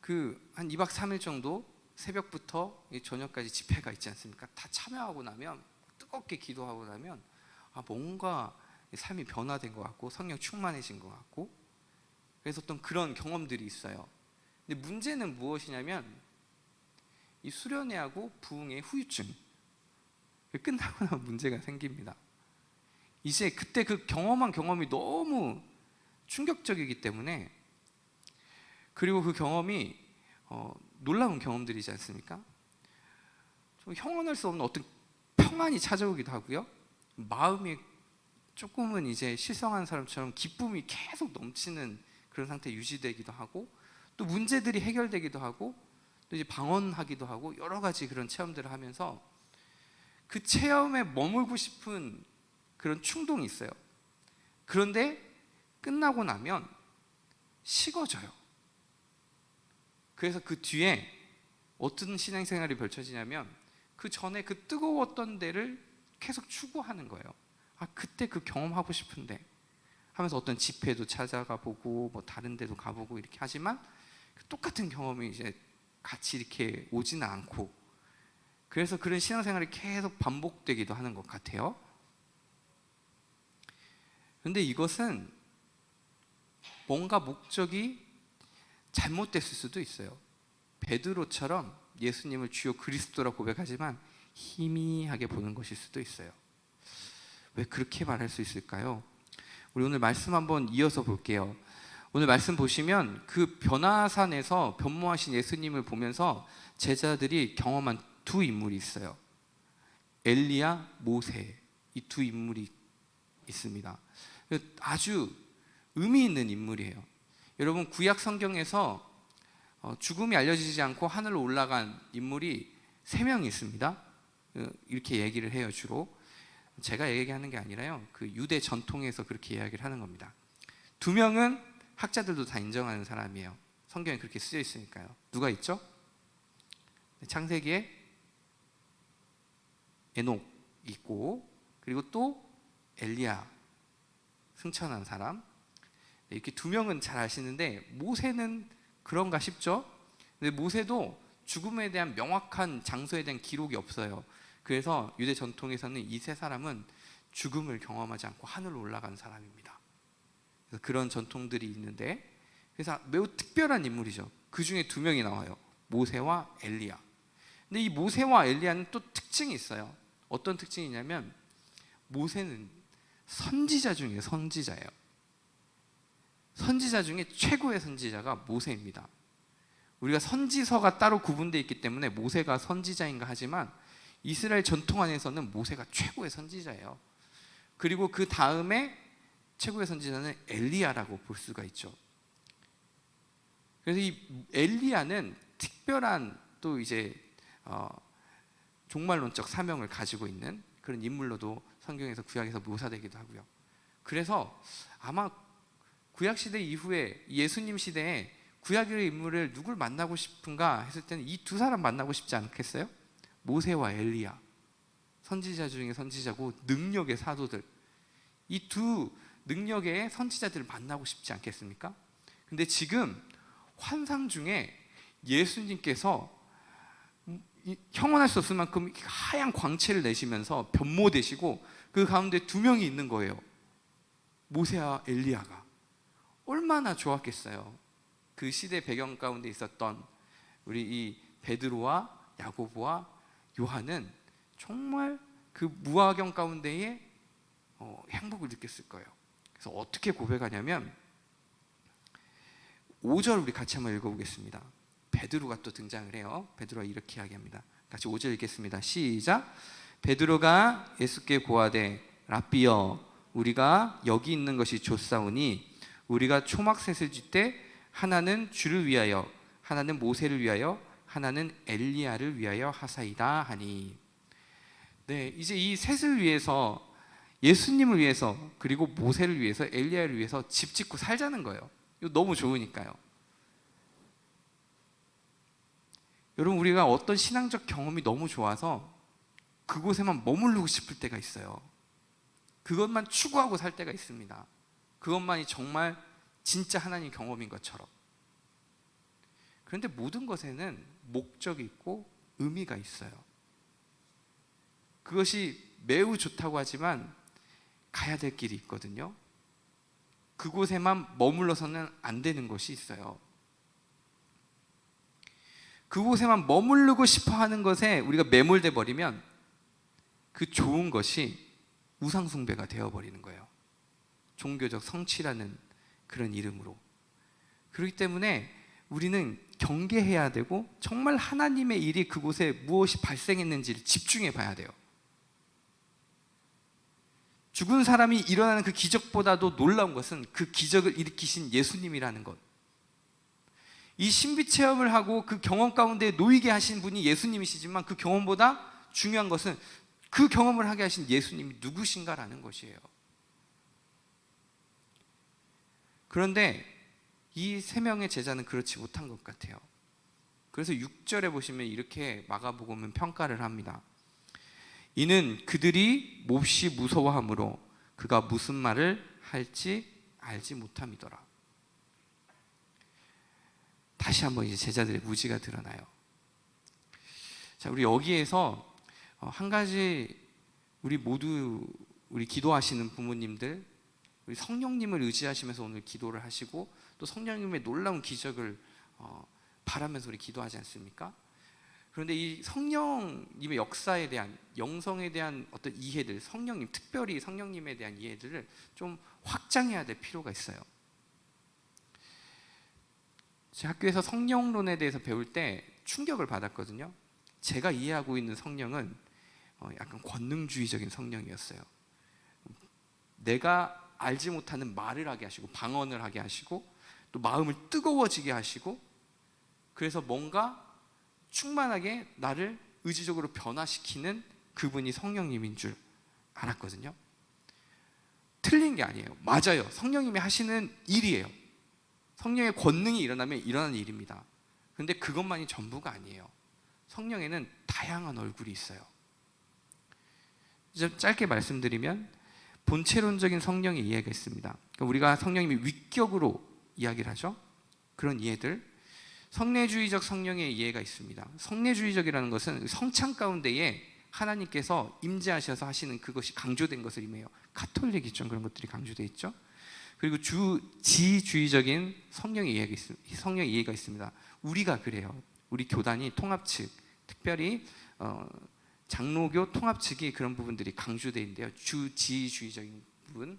그 한 2박 3일 정도 새벽부터 저녁까지 집회가 있지 않습니까? 다 참여하고 나면, 뜨겁게 기도하고 나면 뭔가 삶이 변화된 것 같고 성령 충만해진 것 같고, 그래서 어떤 그런 경험들이 있어요. 근데 문제는 무엇이냐면, 이 수련회하고 부흥회의 후유증, 끝나고 나면 문제가 생깁니다. 이제 그때 그 경험한 경험이 너무 충격적이기 때문에, 그리고 그 경험이 놀라운 경험들이지 않습니까? 좀 형언할 수 없는 어떤 평안이 찾아오기도 하고요, 마음이 조금은 이제 실성한 사람처럼 기쁨이 계속 넘치는 그런 상태 유지되기도 하고, 또 문제들이 해결되기도 하고, 또 이제 방언하기도 하고, 여러 가지 그런 체험들을 하면서 그 체험에 머물고 싶은 그런 충동이 있어요. 그런데 끝나고 나면 식어져요. 그래서 그 뒤에 어떤 신앙생활이 펼쳐지냐면, 그 전에 그 뜨거웠던 데를 계속 추구하는 거예요. 그때 그 경험하고 싶은데 하면서 어떤 집회도 찾아가 보고 뭐 다른 데도 가보고 이렇게 하지만 똑같은 경험이 이제 같이 이렇게 오지는 않고, 그래서 그런 신앙생활이 계속 반복되기도 하는 것 같아요. 그런데 이것은 뭔가 목적이 잘못됐을 수도 있어요. 베드로처럼 예수님을 주요 그리스도라 고백하지만 희미하게 보는 것일 수도 있어요. 왜 그렇게 말할 수 있을까요? 우리 오늘 말씀 한번 이어서 볼게요. 오늘 말씀 보시면 그 변화산에서 변모하신 예수님을 보면서 제자들이 경험한 2 인물이 있어요. 엘리야, 모세, 이 2 인물이 있습니다. 아주 의미 있는 인물이에요. 여러분, 구약 성경에서 죽음이 알려지지 않고 하늘로 올라간 인물이 3명이 있습니다. 이렇게 얘기를 해요. 주로 제가 얘기하는 게 아니라요, 그 유대 전통에서 그렇게 이야기를 하는 겁니다. 2명은 학자들도 다 인정하는 사람이에요. 성경에 그렇게 쓰여 있으니까요. 누가 있죠? 창세기에 에녹 있고, 그리고 또 엘리야, 승천한 사람, 이렇게 두 명은 잘 아시는데 모세는 그런가 싶죠? 근데 모세도 죽음에 대한 명확한 장소에 대한 기록이 없어요. 그래서 유대 전통에서는 이 세 사람은 죽음을 경험하지 않고 하늘로 올라간 사람입니다. 그래서 그런 전통들이 있는데, 그래서 매우 특별한 인물이죠. 그 중에 두 명이 나와요. 모세와 엘리야. 근데 이 모세와 엘리야는 또 특징이 있어요. 어떤 특징이냐면 모세는 선지자 중에 선지자예요. 선지자 중에 최고의 선지자가 모세입니다. 우리가 선지서가 따로 구분되어 있기 때문에 모세가 선지자인가 하지만 이스라엘 전통 안에서는 모세가 최고의 선지자예요. 그리고 그 다음에 최고의 선지자는 엘리야라고 볼 수가 있죠. 그래서 이 엘리야는 특별한 또 이제 종말론적 사명을 가지고 있는 그런 인물로도 성경에서 구약에서 묘사되기도 하고요. 그래서 아마 구약 시대 이후에 예수님 시대에 구약의 인물을 누굴 만나고 싶은가 했을 때는 이 두 사람 만나고 싶지 않겠어요? 모세와 엘리야, 선지자 중에 선지자고 능력의 사도들, 이 두 능력의 선지자들을 만나고 싶지 않겠습니까? 근데 지금 환상 중에 예수님께서 형언할 수 없을 만큼 하얀 광채를 내시면서 변모되시고 그 가운데 두 명이 있는 거예요. 모세와 엘리야가 얼마나 좋았겠어요. 그 시대 배경 가운데 있었던 우리 이 베드로와 야고보와 요한은 정말 그 무화경 가운데에 행복을 느꼈을 거예요. 그래서 어떻게 고백하냐면 5절 우리 같이 한번 읽어보겠습니다. 베드로가 또 등장을 해요. 베드로가 이렇게 이야기합니다. 같이 5절 읽겠습니다. 시작. 베드로가 예수께 고하되 랍비여, 우리가 여기 있는 것이 좋사오니 우리가 초막셋을 쥐때 하나는 주를 위하여, 하나는 모세를 위하여, 하나는 엘리야를 위하여 하사이다 하니. 네, 이제 이 셋을 위해서, 예수님을 위해서, 그리고 모세를 위해서, 엘리야를 위해서 집 짓고 살자는 거예요. 이거 너무 좋으니까요. 여러분, 우리가 어떤 신앙적 경험이 너무 좋아서 그곳에만 머무르고 싶을 때가 있어요. 그것만 추구하고 살 때가 있습니다. 그것만이 정말 진짜 하나님 경험인 것처럼. 그런데 모든 것에는 목적이 있고 의미가 있어요. 그것이 매우 좋다고 하지만 가야 될 길이 있거든요. 그곳에만 머물러서는 안 되는 것이 있어요. 그곳에만 머무르고 싶어 하는 것에 우리가 매몰돼 버리면 그 좋은 것이 우상숭배가 되어버리는 거예요. 종교적 성취라는 그런 이름으로. 그렇기 때문에 우리는 경계해야 되고 정말 하나님의 일이 그곳에 무엇이 발생했는지를 집중해 봐야 돼요. 죽은 사람이 일어나는 그 기적보다도 놀라운 것은 그 기적을 일으키신 예수님이라는 것. 이 신비 체험을 하고 그 경험 가운데 놓이게 하신 분이 예수님이시지만 그 경험보다 중요한 것은 그 경험을 하게 하신 예수님이 누구신가라는 것이에요. 그런데 이 세 명의 제자는 그렇지 못한 것 같아요. 그래서 6절에 보시면 이렇게 마가복음은 평가를 합니다. 이는 그들이 몹시 무서워하므로 그가 무슨 말을 할지 알지 못함이더라. 다시 한번 이제 제자들의 무지가 드러나요. 자, 우리 여기에서 한 가지 우리 모두 우리 기도하시는 부모님들, 우리 성령님을 의지하시면서 오늘 기도를 하시고 또 성령님의 놀라운 기적을 바라면서 우리 기도하지 않습니까? 그런데 이 성령님의 역사에 대한, 영성에 대한 어떤 이해들, 성령님, 특별히 성령님에 대한 이해들을 좀 확장해야 될 필요가 있어요. 제 학교에서 성령론에 대해서 배울 때 충격을 받았거든요. 제가 이해하고 있는 성령은 약간 권능주의적인 성령이었어요. 내가 알지 못하는 말을 하게 하시고 방언을 하게 하시고 또 마음을 뜨거워지게 하시고, 그래서 뭔가 충만하게 나를 의지적으로 변화시키는 그분이 성령님인 줄 알았거든요. 틀린 게 아니에요. 맞아요. 성령님이 하시는 일이에요. 성령의 권능이 일어나면 일어나는 일입니다. 그런데 그것만이 전부가 아니에요. 성령에는 다양한 얼굴이 있어요. 좀 짧게 말씀드리면 본체론적인 성령의 이해가 있습니다. 그러니까 우리가 성령님이 위격으로 이야기를 하죠. 그런 이해들. 성례주의적 성령의 이해가 있습니다. 성례주의적이라는 것은 성찬 가운데에 하나님께서 임재하셔서 하시는 그것이 강조된 것을 의미해요. 가톨릭이 좀 그런 것들이 강조되어 있죠. 그리고 지주의적인 성령의 이해가 있습니다. 우리가 그래요. 우리 교단이 통합 측, 특별히 장로교 통합 측이 그런 부분들이 강조되어 있는데요. 지주의적인 부분,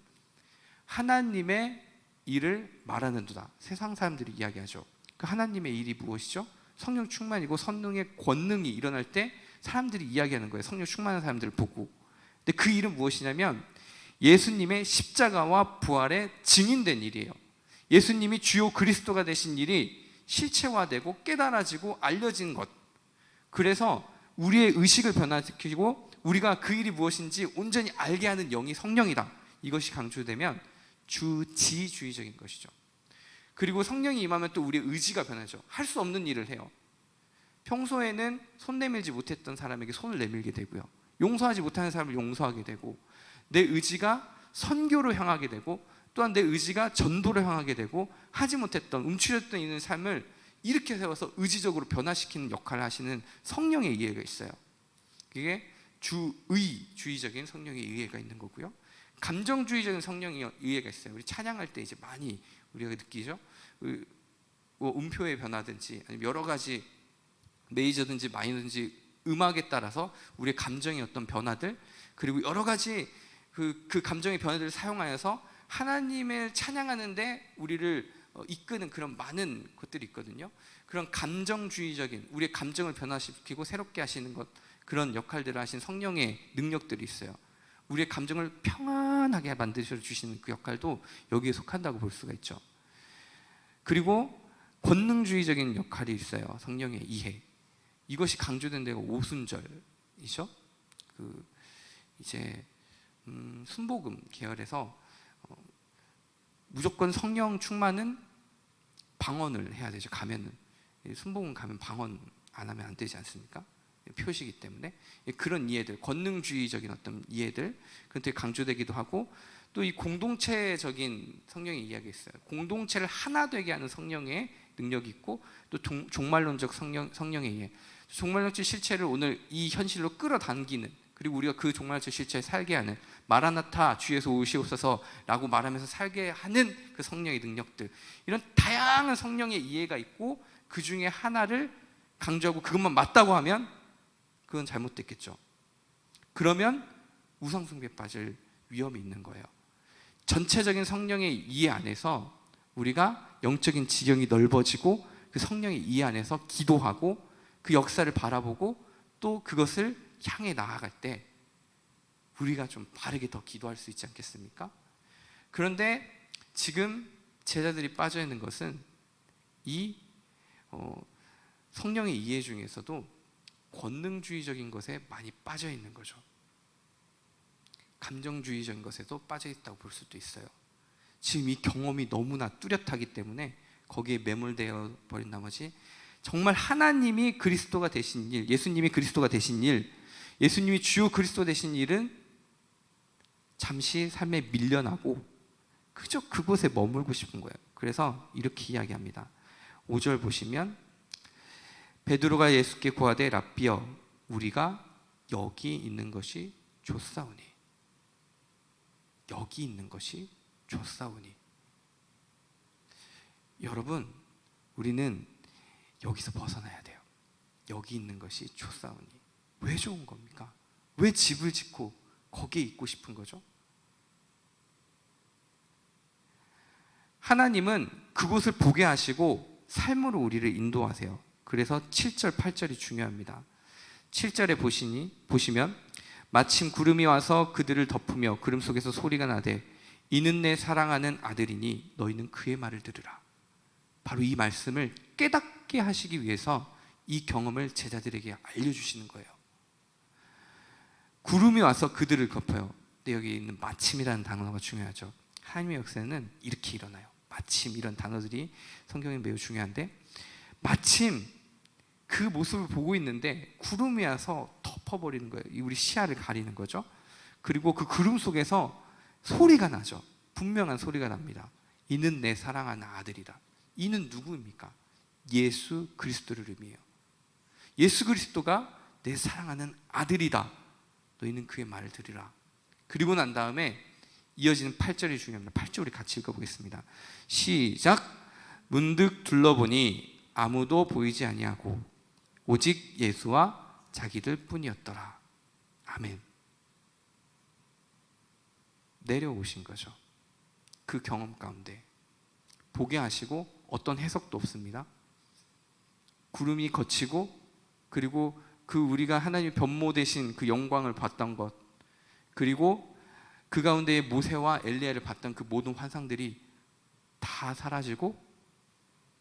하나님의 일을 말하는도다. 세상 사람들이 이야기하죠. 그 하나님의 일이 무엇이죠? 성령 충만이고 성령의 권능이 일어날 때 사람들이 이야기하는 거예요. 성령 충만한 사람들을 보고. 근데 그 일은 무엇이냐면 예수님의 십자가와 부활의 증인된 일이에요. 예수님이 주요 그리스도가 되신 일이 실체화되고 깨달아지고 알려진 것. 그래서 우리의 의식을 변화시키고 우리가 그 일이 무엇인지 온전히 알게 하는 영이 성령이다. 이것이 강조되면 지주의적인 것이죠. 그리고 성령이 임하면 또 우리의 의지가 변하죠. 할 수 없는 일을 해요. 평소에는 손 내밀지 못했던 사람에게 손을 내밀게 되고요. 용서하지 못하는 사람을 용서하게 되고, 내 의지가 선교로 향하게 되고, 또한 내 의지가 전도로 향하게 되고, 하지 못했던 움츠렸던 있는 삶을 이렇게 세워서 의지적으로 변화시키는 역할을 하시는 성령의 이해가 있어요. 그게 주의적인 성령의 이해가 있는 거고요. 감정주의적인 성령의 이해가 있어요. 우리 찬양할 때 이제 많이 우리가 느끼죠. 음표의 변화든지 아니면 여러 가지 메이저든지 마이너든지 음악에 따라서 우리의 감정의 어떤 변화들, 그리고 여러 가지 그 감정의 변화들을 사용하여서 하나님을 찬양하는데 우리를 이끄는 그런 많은 것들이 있거든요. 그런 감정주의적인 우리의 감정을 변화시키고 새롭게 하시는 것, 그런 역할들을 하신 성령의 능력들이 있어요. 우리의 감정을 평안하게 만드셔 주시는 그 역할도 여기에 속한다고 볼 수가 있죠. 그리고 권능주의적인 역할이 있어요. 성령의 이해. 이것이 강조된 데가 오순절이죠. 이제 순복음 계열에서 무조건 성령 충만은 방언을 해야 되죠. 가면은 순복음 가면 방언 안 하면 안 되지 않습니까? 표시이기 때문에 그런 이해들, 권능주의적인 어떤 이해들 그런데 강조되기도 하고, 또 이 공동체적인 성령의 이야기가 있어요. 공동체를 하나 되게 하는 성령의 능력이 있고, 또 종말론적 성령의 이해, 종말론적 실체를 오늘 이 현실로 끌어당기는, 그리고 우리가 그 종말론적 실체에 살게 하는, 마라나타 주에서 오시옵소서 라고 말하면서 살게 하는 그 성령의 능력들, 이런 다양한 성령의 이해가 있고, 그 중에 하나를 강조하고 그것만 맞다고 하면 그건 잘못됐겠죠. 그러면 우상숭배에 빠질 위험이 있는 거예요. 전체적인 성령의 이해 안에서 우리가 영적인 지경이 넓어지고, 그 성령의 이해 안에서 기도하고 그 역사를 바라보고 또 그것을 향해 나아갈 때 우리가 좀 바르게 더 기도할 수 있지 않겠습니까? 그런데 지금 제자들이 빠져 있는 것은 이 성령의 이해 중에서도 권능주의적인 것에 많이 빠져 있는 거죠. 감정주의적인 것에도 빠져 있다고 볼 수도 있어요. 지금 이 경험이 너무나 뚜렷하기 때문에 거기에 매몰되어 버린 나머지 정말 하나님이 그리스도가 되신 일, 예수님이 그리스도가 되신 일, 예수님이 주요 그리스도 되신 일은 잠시 삶에 밀려나고 그저 그곳에 머물고 싶은 거예요. 그래서 이렇게 이야기합니다. 5절 보시면 베드로가 예수께 고하되 랍비여 우리가 여기 있는 것이 좋사오니, 여기 있는 것이 좋사오니. 여러분, 우리는 여기서 벗어나야 돼요. 여기 있는 것이 좋사오니. 왜 좋은 겁니까? 왜 집을 짓고 거기에 있고 싶은 거죠? 하나님은 그곳을 보게 하시고 삶으로 우리를 인도하세요. 그래서 7절, 8절이 중요합니다. 7절에 보시면 마침 구름이 와서 그들을 덮으며 구름 속에서 소리가 나되 이는 내 사랑하는 아들이니 너희는 그의 말을 들으라. 바로 이 말씀을 깨닫게 하시기 위해서 이 경험을 제자들에게 알려주시는 거예요. 구름이 와서 그들을 덮어요. 근데 여기 있는 마침이라는 단어가 중요하죠. 하나님의 역사는 이렇게 일어나요. 마침 이런 단어들이 성경에 매우 중요한데, 마침 그 모습을 보고 있는데 구름이 와서 덮어버리는 거예요. 우리 시야를 가리는 거죠. 그리고 그 구름 속에서 소리가 나죠. 분명한 소리가 납니다. 이는 내 사랑하는 아들이다. 이는 누구입니까? 예수 그리스도를 의미해요. 예수 그리스도가 내 사랑하는 아들이다. 너희는 그의 말을 들으라. 그리고 난 다음에 이어지는 8절이 중요합니다. 8절 우리 같이 읽어보겠습니다. 시작. 문득 둘러보니 아무도 보이지 아니하고 오직 예수와 자기들 뿐이었더라. 아멘. 내려오신 거죠. 그 경험 가운데 보게 하시고, 어떤 해석도 없습니다. 구름이 걷히고, 그리고 그 우리가 하나님의 변모 되신 그 영광을 봤던 것, 그리고 그 가운데 모세와 엘리야를 봤던 그 모든 환상들이 다 사라지고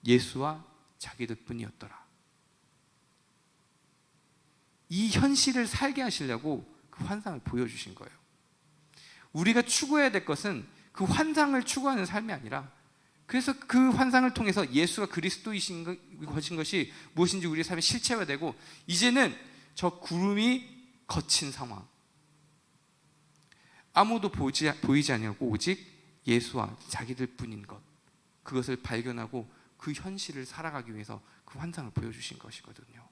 예수와 자기들 뿐이었더라. 이 현실을 살게 하시려고 그 환상을 보여주신 거예요. 우리가 추구해야 될 것은 그 환상을 추구하는 삶이 아니라, 그래서 그 환상을 통해서 예수가 그리스도이신 것이 무엇인지 우리의 삶에 실체화되고, 이제는 저 구름이 거친 상황, 아무도 보이지 아니하고 오직 예수와 자기들 뿐인 것, 그것을 발견하고 그 현실을 살아가기 위해서 그 환상을 보여주신 것이거든요.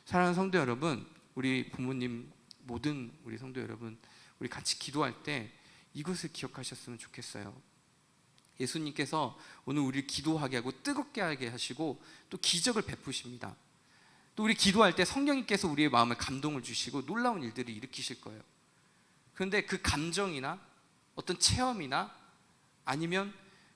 사랑하는 성도 여러분, 우리 부모님, 모든 우리 성도 여러분, 우리 같이 기도할 때 이것을 기억하셨으면 좋겠어요. 예수님께서 오늘 우리를 기도하게 하고 뜨겁게 하게 하시고 또 기적을 베푸십니다. 또 우리 기도할 때 성령님께서 우리의 마음에 감동을 주시고 놀라운 일들을 일으키실 거예요. 그런데 그 감정이나 어떤 체험이나 아니면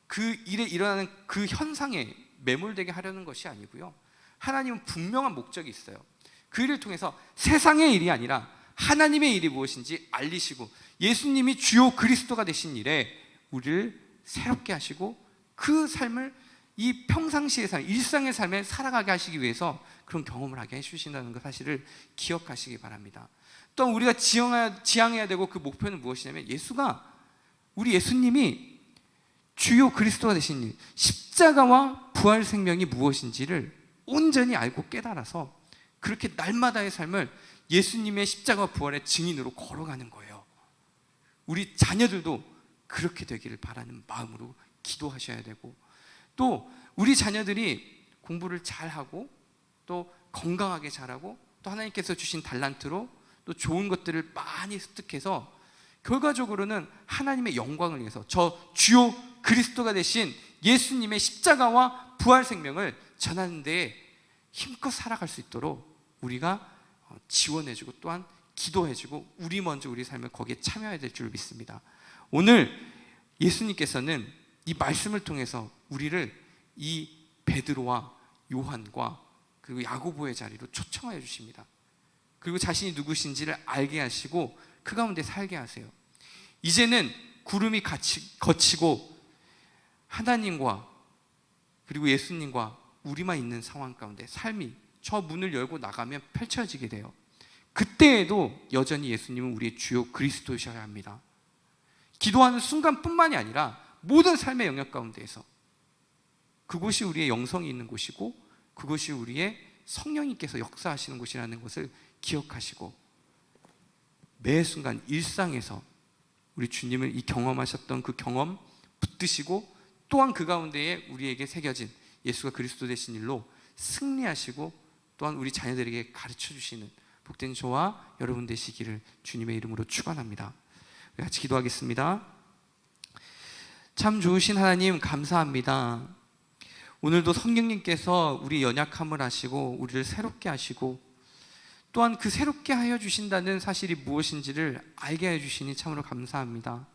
그 일에 일어나는 그 현상에 매몰되게 하려는 것이 아니고요, 하나님은 분명한 목적이 있어요. 그 일을 통해서 세상의 일이 아니라 하나님의 일이 무엇인지 알리시고, 예수님이 주요 그리스도가 되신 일에 우리를 새롭게 하시고 그 삶을 이 평상시의 삶, 일상의 삶에 살아가게 하시기 위해서 그런 경험을 하게 해주신다는 그 사실을 기억하시기 바랍니다. 또 우리가 지향해야 되고 그 목표는 무엇이냐면, 우리 예수님이 주요 그리스도가 되신 일, 십자가와 부활 생명이 무엇인지를 온전히 알고 깨달아서 그렇게 날마다의 삶을 예수님의 십자가와 부활의 증인으로 걸어가는 거예요. 우리 자녀들도 그렇게 되기를 바라는 마음으로 기도하셔야 되고, 또 우리 자녀들이 공부를 잘하고 또 건강하게 잘하고 또 하나님께서 주신 달란트로 또 좋은 것들을 많이 습득해서 결과적으로는 하나님의 영광을 위해서 저 주요 그리스도가 되신 예수님의 십자가와 부활 생명을 전하는 데에 힘껏 살아갈 수 있도록 우리가 지원해주고 또한 기도해주고 우리 먼저 우리 삶을 거기에 참여해야 될 줄 믿습니다. 오늘 예수님께서는 이 말씀을 통해서 우리를 이 베드로와 요한과 그리고 야고보의 자리로 초청하여 주십니다. 그리고 자신이 누구신지를 알게 하시고 그 가운데 살게 하세요. 이제는 구름이 거치고 하나님과 그리고 예수님과 우리만 있는 상황 가운데 삶이 저 문을 열고 나가면 펼쳐지게 돼요. 그때에도 여전히 예수님은 우리의 주요 그리스도이셔야 합니다. 기도하는 순간뿐만이 아니라 모든 삶의 영역 가운데에서 그곳이 우리의 영성이 있는 곳이고 그것이 우리의 성령님께서 역사하시는 곳이라는 것을 기억하시고 매 순간 일상에서 우리 주님을 이 경험하셨던 그 경험 붙드시고 또한 그 가운데에 우리에게 새겨진 예수가 그리스도 되신 일로 승리하시고 또한 우리 자녀들에게 가르쳐 주시는 복된 저와 여러분 되시기를 주님의 이름으로 축원합니다. 우리 같이 기도하겠습니다. 참 좋으신 하나님 감사합니다. 오늘도 성령님께서 우리 연약함을 아시고 우리를 새롭게 하시고 또한 그 새롭게 하여 주신다는 사실이 무엇인지를 알게 해 주시니 참으로 감사합니다.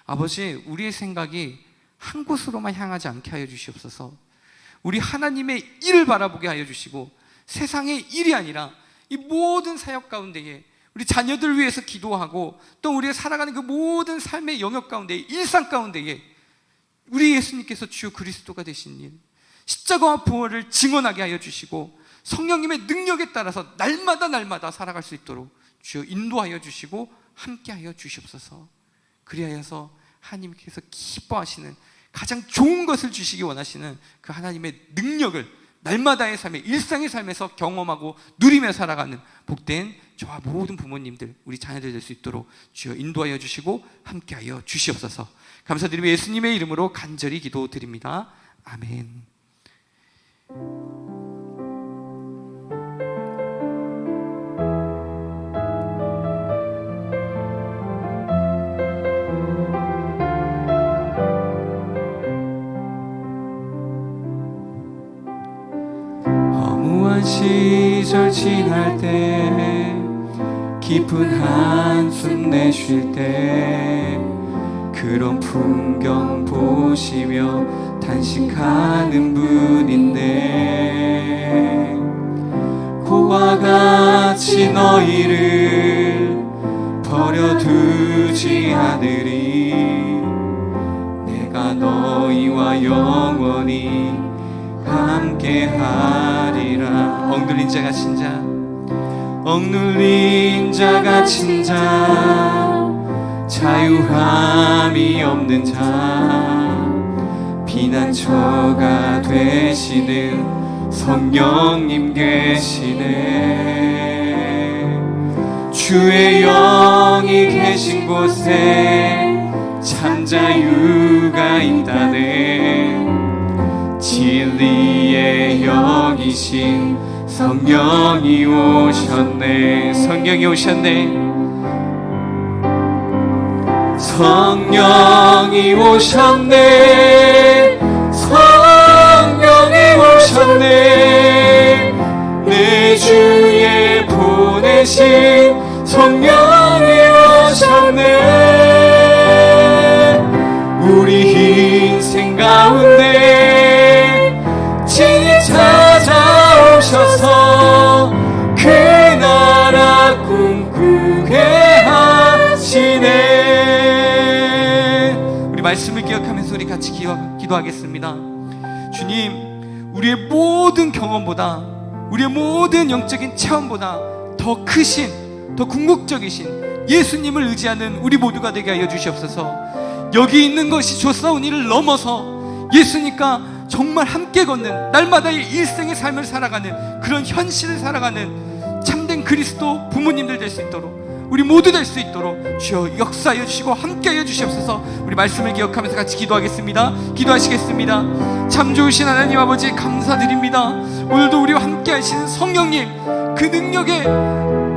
아버지, 우리의 생각이 한 곳으로만 향하지 않게 하여 주시옵소서. 우리 하나님의 일을 바라보게 하여 주시고 세상의 일이 아니라 이 모든 사역 가운데에 우리 자녀들 위해서 기도하고 또 우리가 살아가는 그 모든 삶의 영역 가운데 일상 가운데에 우리 예수님께서 주요 그리스도가 되신 일, 십자가와 부활을 증언하게 하여 주시고 성령님의 능력에 따라서 날마다 살아갈 수 있도록 주여 인도하여 주시고 함께하여 주시옵소서. 그리하여서 하나님께서 기뻐하시는 가장 좋은 것을 주시기 원하시는 그 하나님의 능력을 날마다의 삶에, 일상의 삶에서 경험하고 누리며 살아가는 복된 저와 모든 부모님들, 우리 자녀들 될 수 있도록 주여 인도하여 주시고 함께하여 주시옵소서. 감사드리며 예수님의 이름으로 간절히 기도드립니다. 아멘. 허무한 시절 지날 때, 깊은 한숨 내쉴 때, 그런 풍경 보시며 탄식하는 분인데, 고와 같이 너희를 버려두지 않으리. 내가 너희와 영원히 함께하리라. 억눌린 자 갇힌 자, 억눌린 자 갇힌 자, 자유함이 없는 자, 피난처가 되시는 성령님 계시네. 주의 영이 계신 곳에 참 자유가 있다네. 진리의 영이신 성령이 오셨네. 성령이 오셨네. 성령이 오셨네. 성령이 오셨네. 내 주에 보내신 성령이 오셨네. 우리 인생 가운데 친히 찾아오셔서 그 나라 꿈꾸게 하시네. 말씀을 기억하면서 우리 같이 기도하겠습니다. 주님, 우리의 모든 경험보다, 우리의 모든 영적인 체험보다 더 크신, 더 궁극적이신 예수님을 의지하는 우리 모두가 되게 하여 주시옵소서. 여기 있는 것이 조사온 일을 넘어서 예수님과 정말 함께 걷는, 날마다의 일생의 삶을 살아가는, 그런 현실을 살아가는 참된 그리스도 부모님들 될 수 있도록, 우리 모두 될 수 있도록 주여 역사하여 주시고 함께하여 주시옵소서. 우리 말씀을 기억하면서 같이 기도하겠습니다. 기도하시겠습니다. 참 좋으신 하나님 아버지 감사드립니다. 오늘도 우리와 함께하시는 성령님, 그 능력에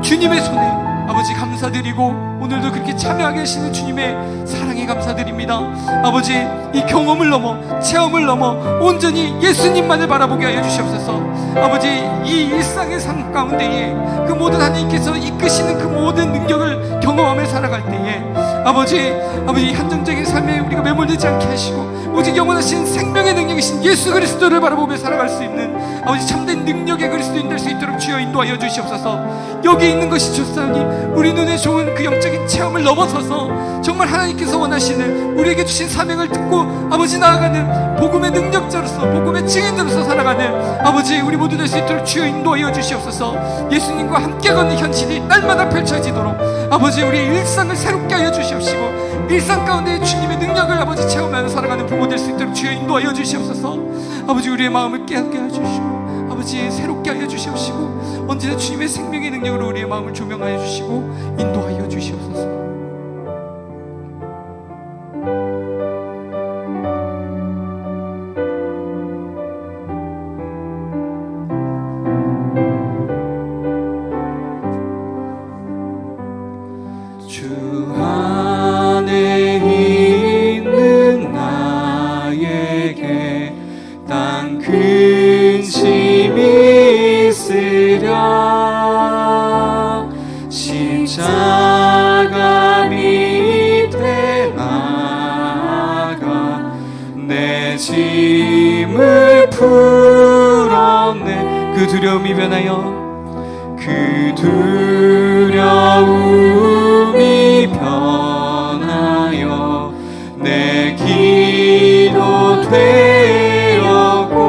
주님의 손에 아버지 감사드리고, 오늘도 그렇게 참여하게 하시는 주님의 사랑에 감사드립니다. 아버지, 이 경험을 넘어, 체험을 넘어 온전히 예수님만을 바라보게 하여 주시옵소서. 아버지, 이 일상의 삶 가운데에 그 모든 하나님께서 이끄시는 그 모든 능력을 경험하며 살아갈 때에 아버지 한정적인 삶에 우리가 매몰되지 않게 하시고, 오직 영원하신 생명의 능력이신 예수 그리스도를 바라보며 살아갈 수 있는 아버지 참된 능력의 그리스도인 될 수 있도록 주여 인도하여 주시옵소서. 여기 있는 것이 좋사오니 우리 눈에 좋은 그 영적인 체험을 넘어서서 정말 하나님께서 원하시는 우리에게 주신 사명을 듣고 아버지 나아가는 복음의 능력자로서, 복음의 증인으로서 살아가는 아버지 우리 모두 될 수 있도록 주여 인도하여 주시옵소서. 예수님과 함께 걷는 현실이 날마다 펼쳐지도록 아버지 우리의 일상을 새롭게 하여 주시옵시고, 일상 가운데 주님의 능력을 아버지 체험하며 살아가는 부모 될 수 있도록 주여 인도하여 주시옵소서. 아버지 우리의 마음을 깨닫게 하여 주시고, 아버지 새롭게 하여 주시옵시고, 언제나 주님의 생명의 능력으로 우리의 마음을 조명하여 주시고 인도하여 주시옵소서. 주 안에 있는 나에게 딴 근심이 있으랴. 십자가 밑에 나가 내 짐을 풀었네. 그 두려움이 변하여, 그 두려움이 변하여 내 기도 되었고,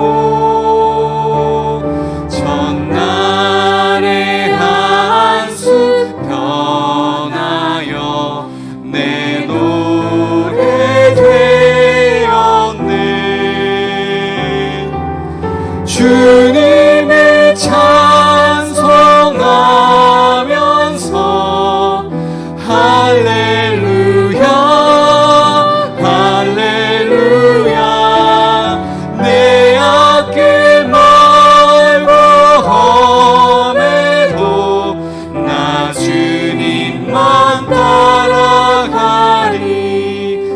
전날의 한숨 변하여 내 노래 되었네. 주님만 따라가리.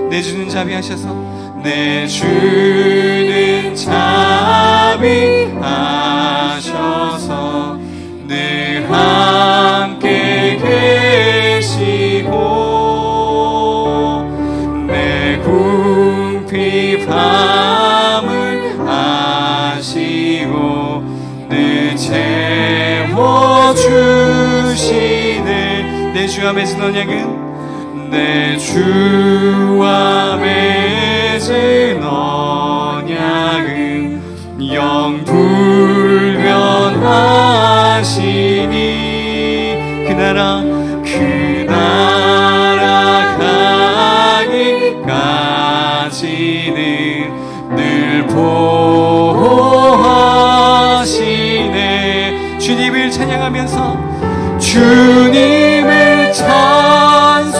내 주는 자비하셔서 내 주는 자비하셔서 늘 함께 계시고 내 궁핍함을 아시고 늘 채워주시네. 내 주와 맺은 언약은 내 주와 맺은 언약은 영불변하시니 그 나라 가기까지는 늘 보호하시네. 주님을 찬양하면서 주님을 찬송하면서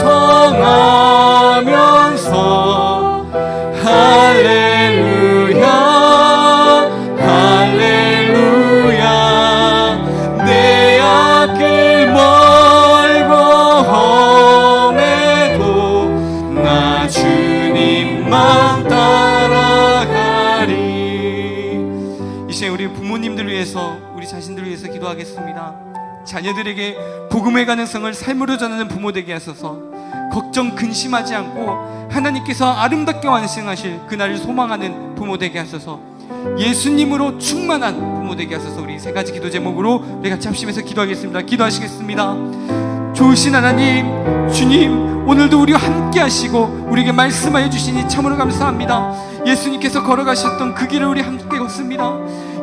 할렐루야 할렐루야. 내 앞길 멀고 험해도 나 주님만 따라가리. 이제 우리 부모님들 위해서, 우리 자신들 위해서 기도하겠습니다. 자녀들에게 복음의 가능성을 삶으로 전하는 부모 되게 하소서. 걱정 근심하지 않고 하나님께서 아름답게 완성하실 그날을 소망하는 부모 되게 하소서. 예수님으로 충만한 부모 되게 하소서. 우리 세 가지 기도 제목으로 우리 같이 합심해서 기도하겠습니다. 기도하시겠습니다. 좋으신 하나님, 주님, 오늘도 우리와 함께 하시고 우리에게 말씀하여 주시니 참으로 감사합니다. 예수님께서 걸어가셨던 그 길을 우리 함께 걷습니다.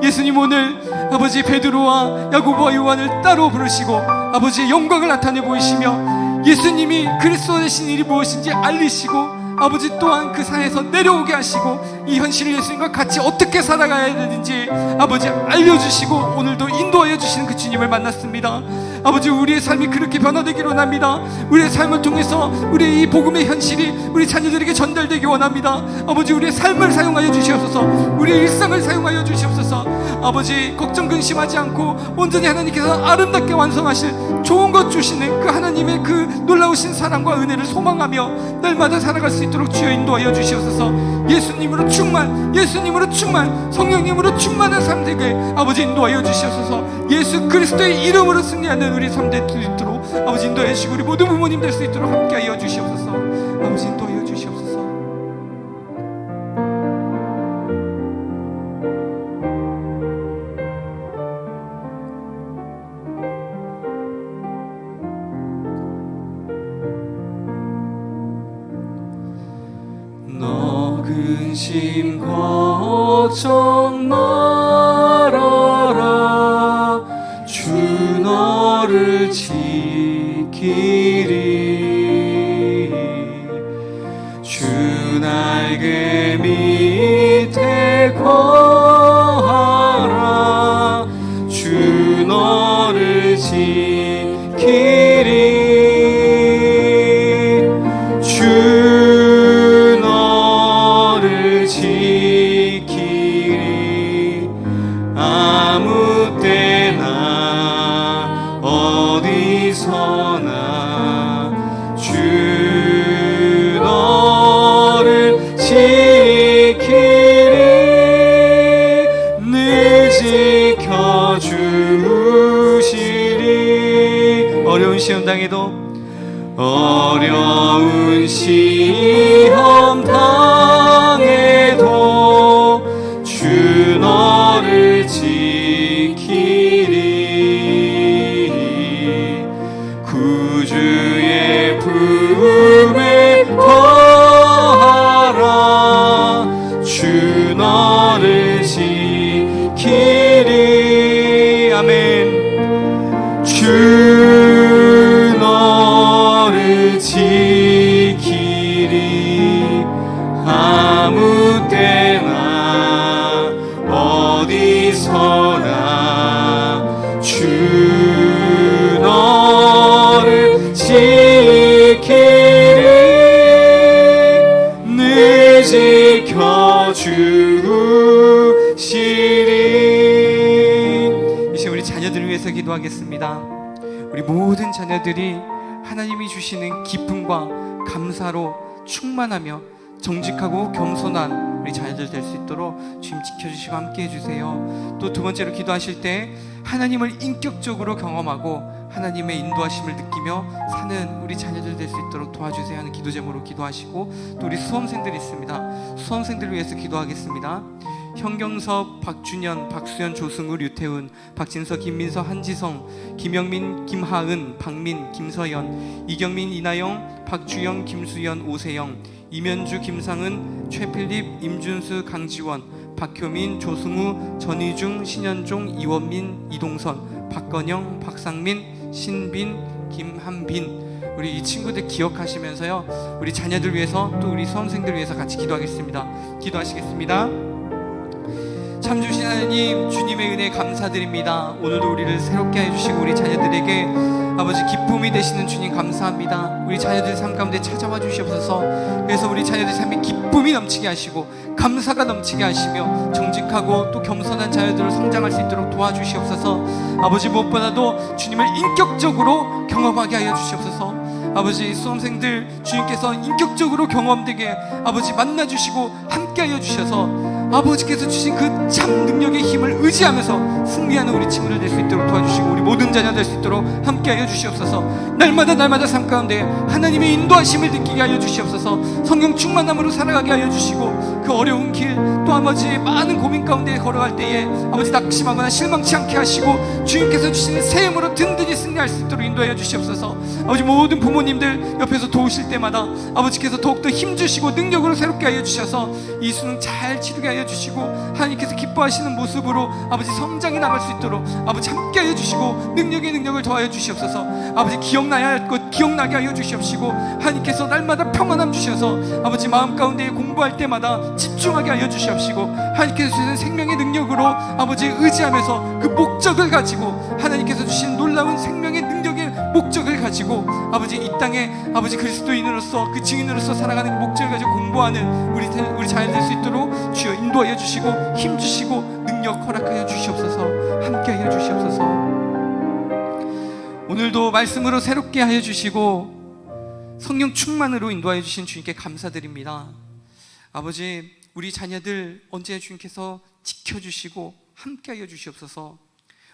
예수님, 오늘 아버지 베드로와 야고보와 요한을 따로 부르시고 아버지의 영광을 나타내 보이시며 예수님이 그리스도 되신 일이 무엇인지 알리시고 아버지 또한 그 산에서 내려오게 하시고 이 현실을 예수님과 같이 어떻게 살아가야 되는지 아버지 알려주시고 오늘도 인도하여 주시는 그 주님을 만났습니다. 아버지, 우리의 삶이 그렇게 변화되기를 원합니다. 우리의 삶을 통해서 우리의 이 복음의 현실이 우리 자녀들에게 전달되기 원합니다. 아버지, 우리의 삶을 사용하여 주시옵소서. 우리의 일상을 사용하여 주시옵소서. 아버지, 걱정 근심하지 않고 온전히 하나님께서 아름답게 완성하실 좋은 것 주시는 그 하나님의 그 놀라우신 사랑과 은혜를 소망하며 날마다 살아갈 수 있도록 주여 인도하여 주시옵소서. 예수님으로 충만, 예수님으로 충만, 성령님으로 충만한 삶 되게 아버지 인도하여 주시옵소서. 예수 그리스도의 이름으로 승리하는 우리 삶 될 수 있도록 아버지 인도해 주시고 우리 모든 부모님 될 수 있도록 함께하여 주시옵소서. 아버지 인도하여 주시옵소서. 너 근심 걱정 말아라. 주 너를 지키리. 주 날개 밑에 거하라. 주 너를 지키리. 주 너를 지키리. 아무 때나 어디서나 주 너를 지키리. 늘 지켜주시리. 어려운 시험 당해도 어려운 시험 당해도 주 너를 지키리. 구주의 품에 거하라. 주 너를 지키리. 아멘. 주 너를 지키리. 아무 때나 어디서나 주 너를 지키리. 늘 지켜주시리. 이제 우리 자녀들을 위해서 기도하겠습니다. 우리 모든 자녀들이 하나님이 주시는 기쁨과 감사로 충만하며 정직하고 겸손한 우리 자녀들 될 수 있도록 주님 지켜주시고 함께 해주세요. 또 두 번째로 기도하실 때 하나님을 인격적으로 경험하고 하나님의 인도하심을 느끼며 사는 우리 자녀들 될 수 있도록 도와주세요 하는 기도 제목으로 기도하시고, 또 우리 수험생들이 있습니다. 수험생들을 위해서 기도하겠습니다. 현경섭, 박준현, 박수현, 조승우, 류태훈, 박진서, 김민서, 한지성, 김영민, 김하은, 박민, 김서연, 이경민, 이나영, 박주영, 김수연, 오세영, 이면주, 김상은, 최필립, 임준수, 강지원, 박효민, 조승우, 전희중, 신현종, 이원민, 이동선, 박건영, 박상민, 신빈, 김한빈, 우리 이 친구들 기억하시면서요, 우리 자녀들 위해서 또 우리 수험생들 위해서 같이 기도하겠습니다. 기도하시겠습니다. 참 주신 하나님, 주님의 은혜 감사드립니다. 오늘도 우리를 새롭게 해주시고 우리 자녀들에게 아버지 기쁨이 되시는 주님 감사합니다. 우리 자녀들 삶 가운데 찾아와 주시옵소서. 그래서 우리 자녀들 삶에 기쁨이 넘치게 하시고 감사가 넘치게 하시며 정직하고 또 겸손한 자녀들로 성장할 수 있도록 도와주시옵소서. 아버지, 무엇보다도 주님을 인격적으로 경험하게 하여 주시옵소서. 아버지, 수험생들 주님께서 인격적으로 경험되게 아버지 만나주시고 함께하여 주셔서 아버지께서 주신 그 참 능력의 힘을 의지하면서 승리하는 우리 친구들 될 수 있도록 도와주시고 우리 모든 자녀 될 수 있도록 함께하여 주시옵소서. 날마다 삶 가운데 하나님의 인도하심을 느끼게 하여 주시옵소서. 성령 충만함으로 살아가게 하여 주시고 그 어려운 길, 또 아버지 많은 고민 가운데 걸어갈 때에 아버지 낙심하거나 실망치 않게 하시고 주님께서 주시는 새 힘으로 든든히 승리할 수 있도록 인도하여 주시옵소서. 아버지, 모든 부모님들 옆에서 도우실 때마다 아버지께서 더욱더 힘주시고 능력으로 새롭게 하여 주셔서 이 수능 잘 치르게 하여 주시고 하나님께서 기뻐하시는 모습으로 아버지 성장해 나갈 수 있도록 아버지 함께 하여 주시고 능력의 능력을 더하여 주시옵소서. 아버지, 기억나야 할 것 기억나게 하여 주시옵시고 하나님께서 날마다 평안함 주셔서 아버지 마음 가운데 공부할 때마다 집중하게 하여 주시옵시고 하나님께서 주시는 생명의 능력으로 아버지 의지하면서 그 목적을 가지고 하나님께서 주신 놀라운 생명의 능력의 목적을 가지고 아버지 이 땅에 아버지 그리스도인으로서 그 증인으로서 살아가는 그 목적을 가지고 공부하는 우리 자녀 될 수 있도록 주여 인도하여 주시고 힘 주시고 능력 허락하여 주시옵소서. 함께하여 주시옵소서. 오늘도 말씀으로 새롭게 하여 주시고 성령 충만으로 인도하여 주신 주님께 감사드립니다. 아버지, 우리 자녀들 언제나 주님께서 지켜주시고 함께하여 주시옵소서.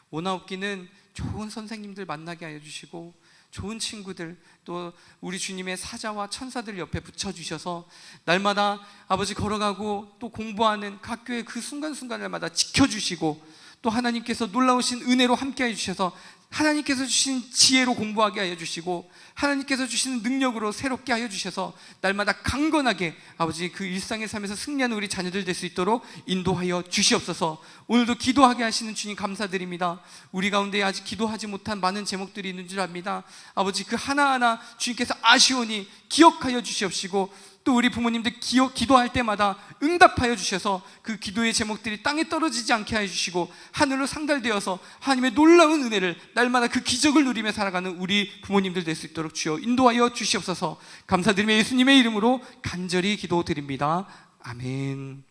원하옵기는 좋은 선생님들 만나게 하여 주시고 좋은 친구들, 또 우리 주님의 사자와 천사들 옆에 붙여주셔서 날마다 아버지 걸어가고 또 공부하는 학교의 그 순간순간을마다 지켜주시고 또 하나님께서 놀라우신 은혜로 함께해 주셔서 하나님께서 주신 지혜로 공부하게 하여 주시고 하나님께서 주시는 능력으로 새롭게 하여 주셔서 날마다 강건하게 아버지 그 일상의 삶에서 승리하는 우리 자녀들 될 수 있도록 인도하여 주시옵소서. 오늘도 기도하게 하시는 주님 감사드립니다. 우리 가운데 아직 기도하지 못한 많은 제목들이 있는 줄 압니다. 아버지, 그 하나하나 주님께서 아시오니 기억하여 주시옵시고 또 우리 부모님들 기도할 때마다 응답하여 주셔서 그 기도의 제목들이 땅에 떨어지지 않게 하여 주시고 하늘로 상달되어서 하나님의 놀라운 은혜를 날마다 그 기적을 누리며 살아가는 우리 부모님들 될 수 있도록 주여 인도하여 주시옵소서. 감사드리며 예수님의 이름으로 간절히 기도드립니다. 아멘.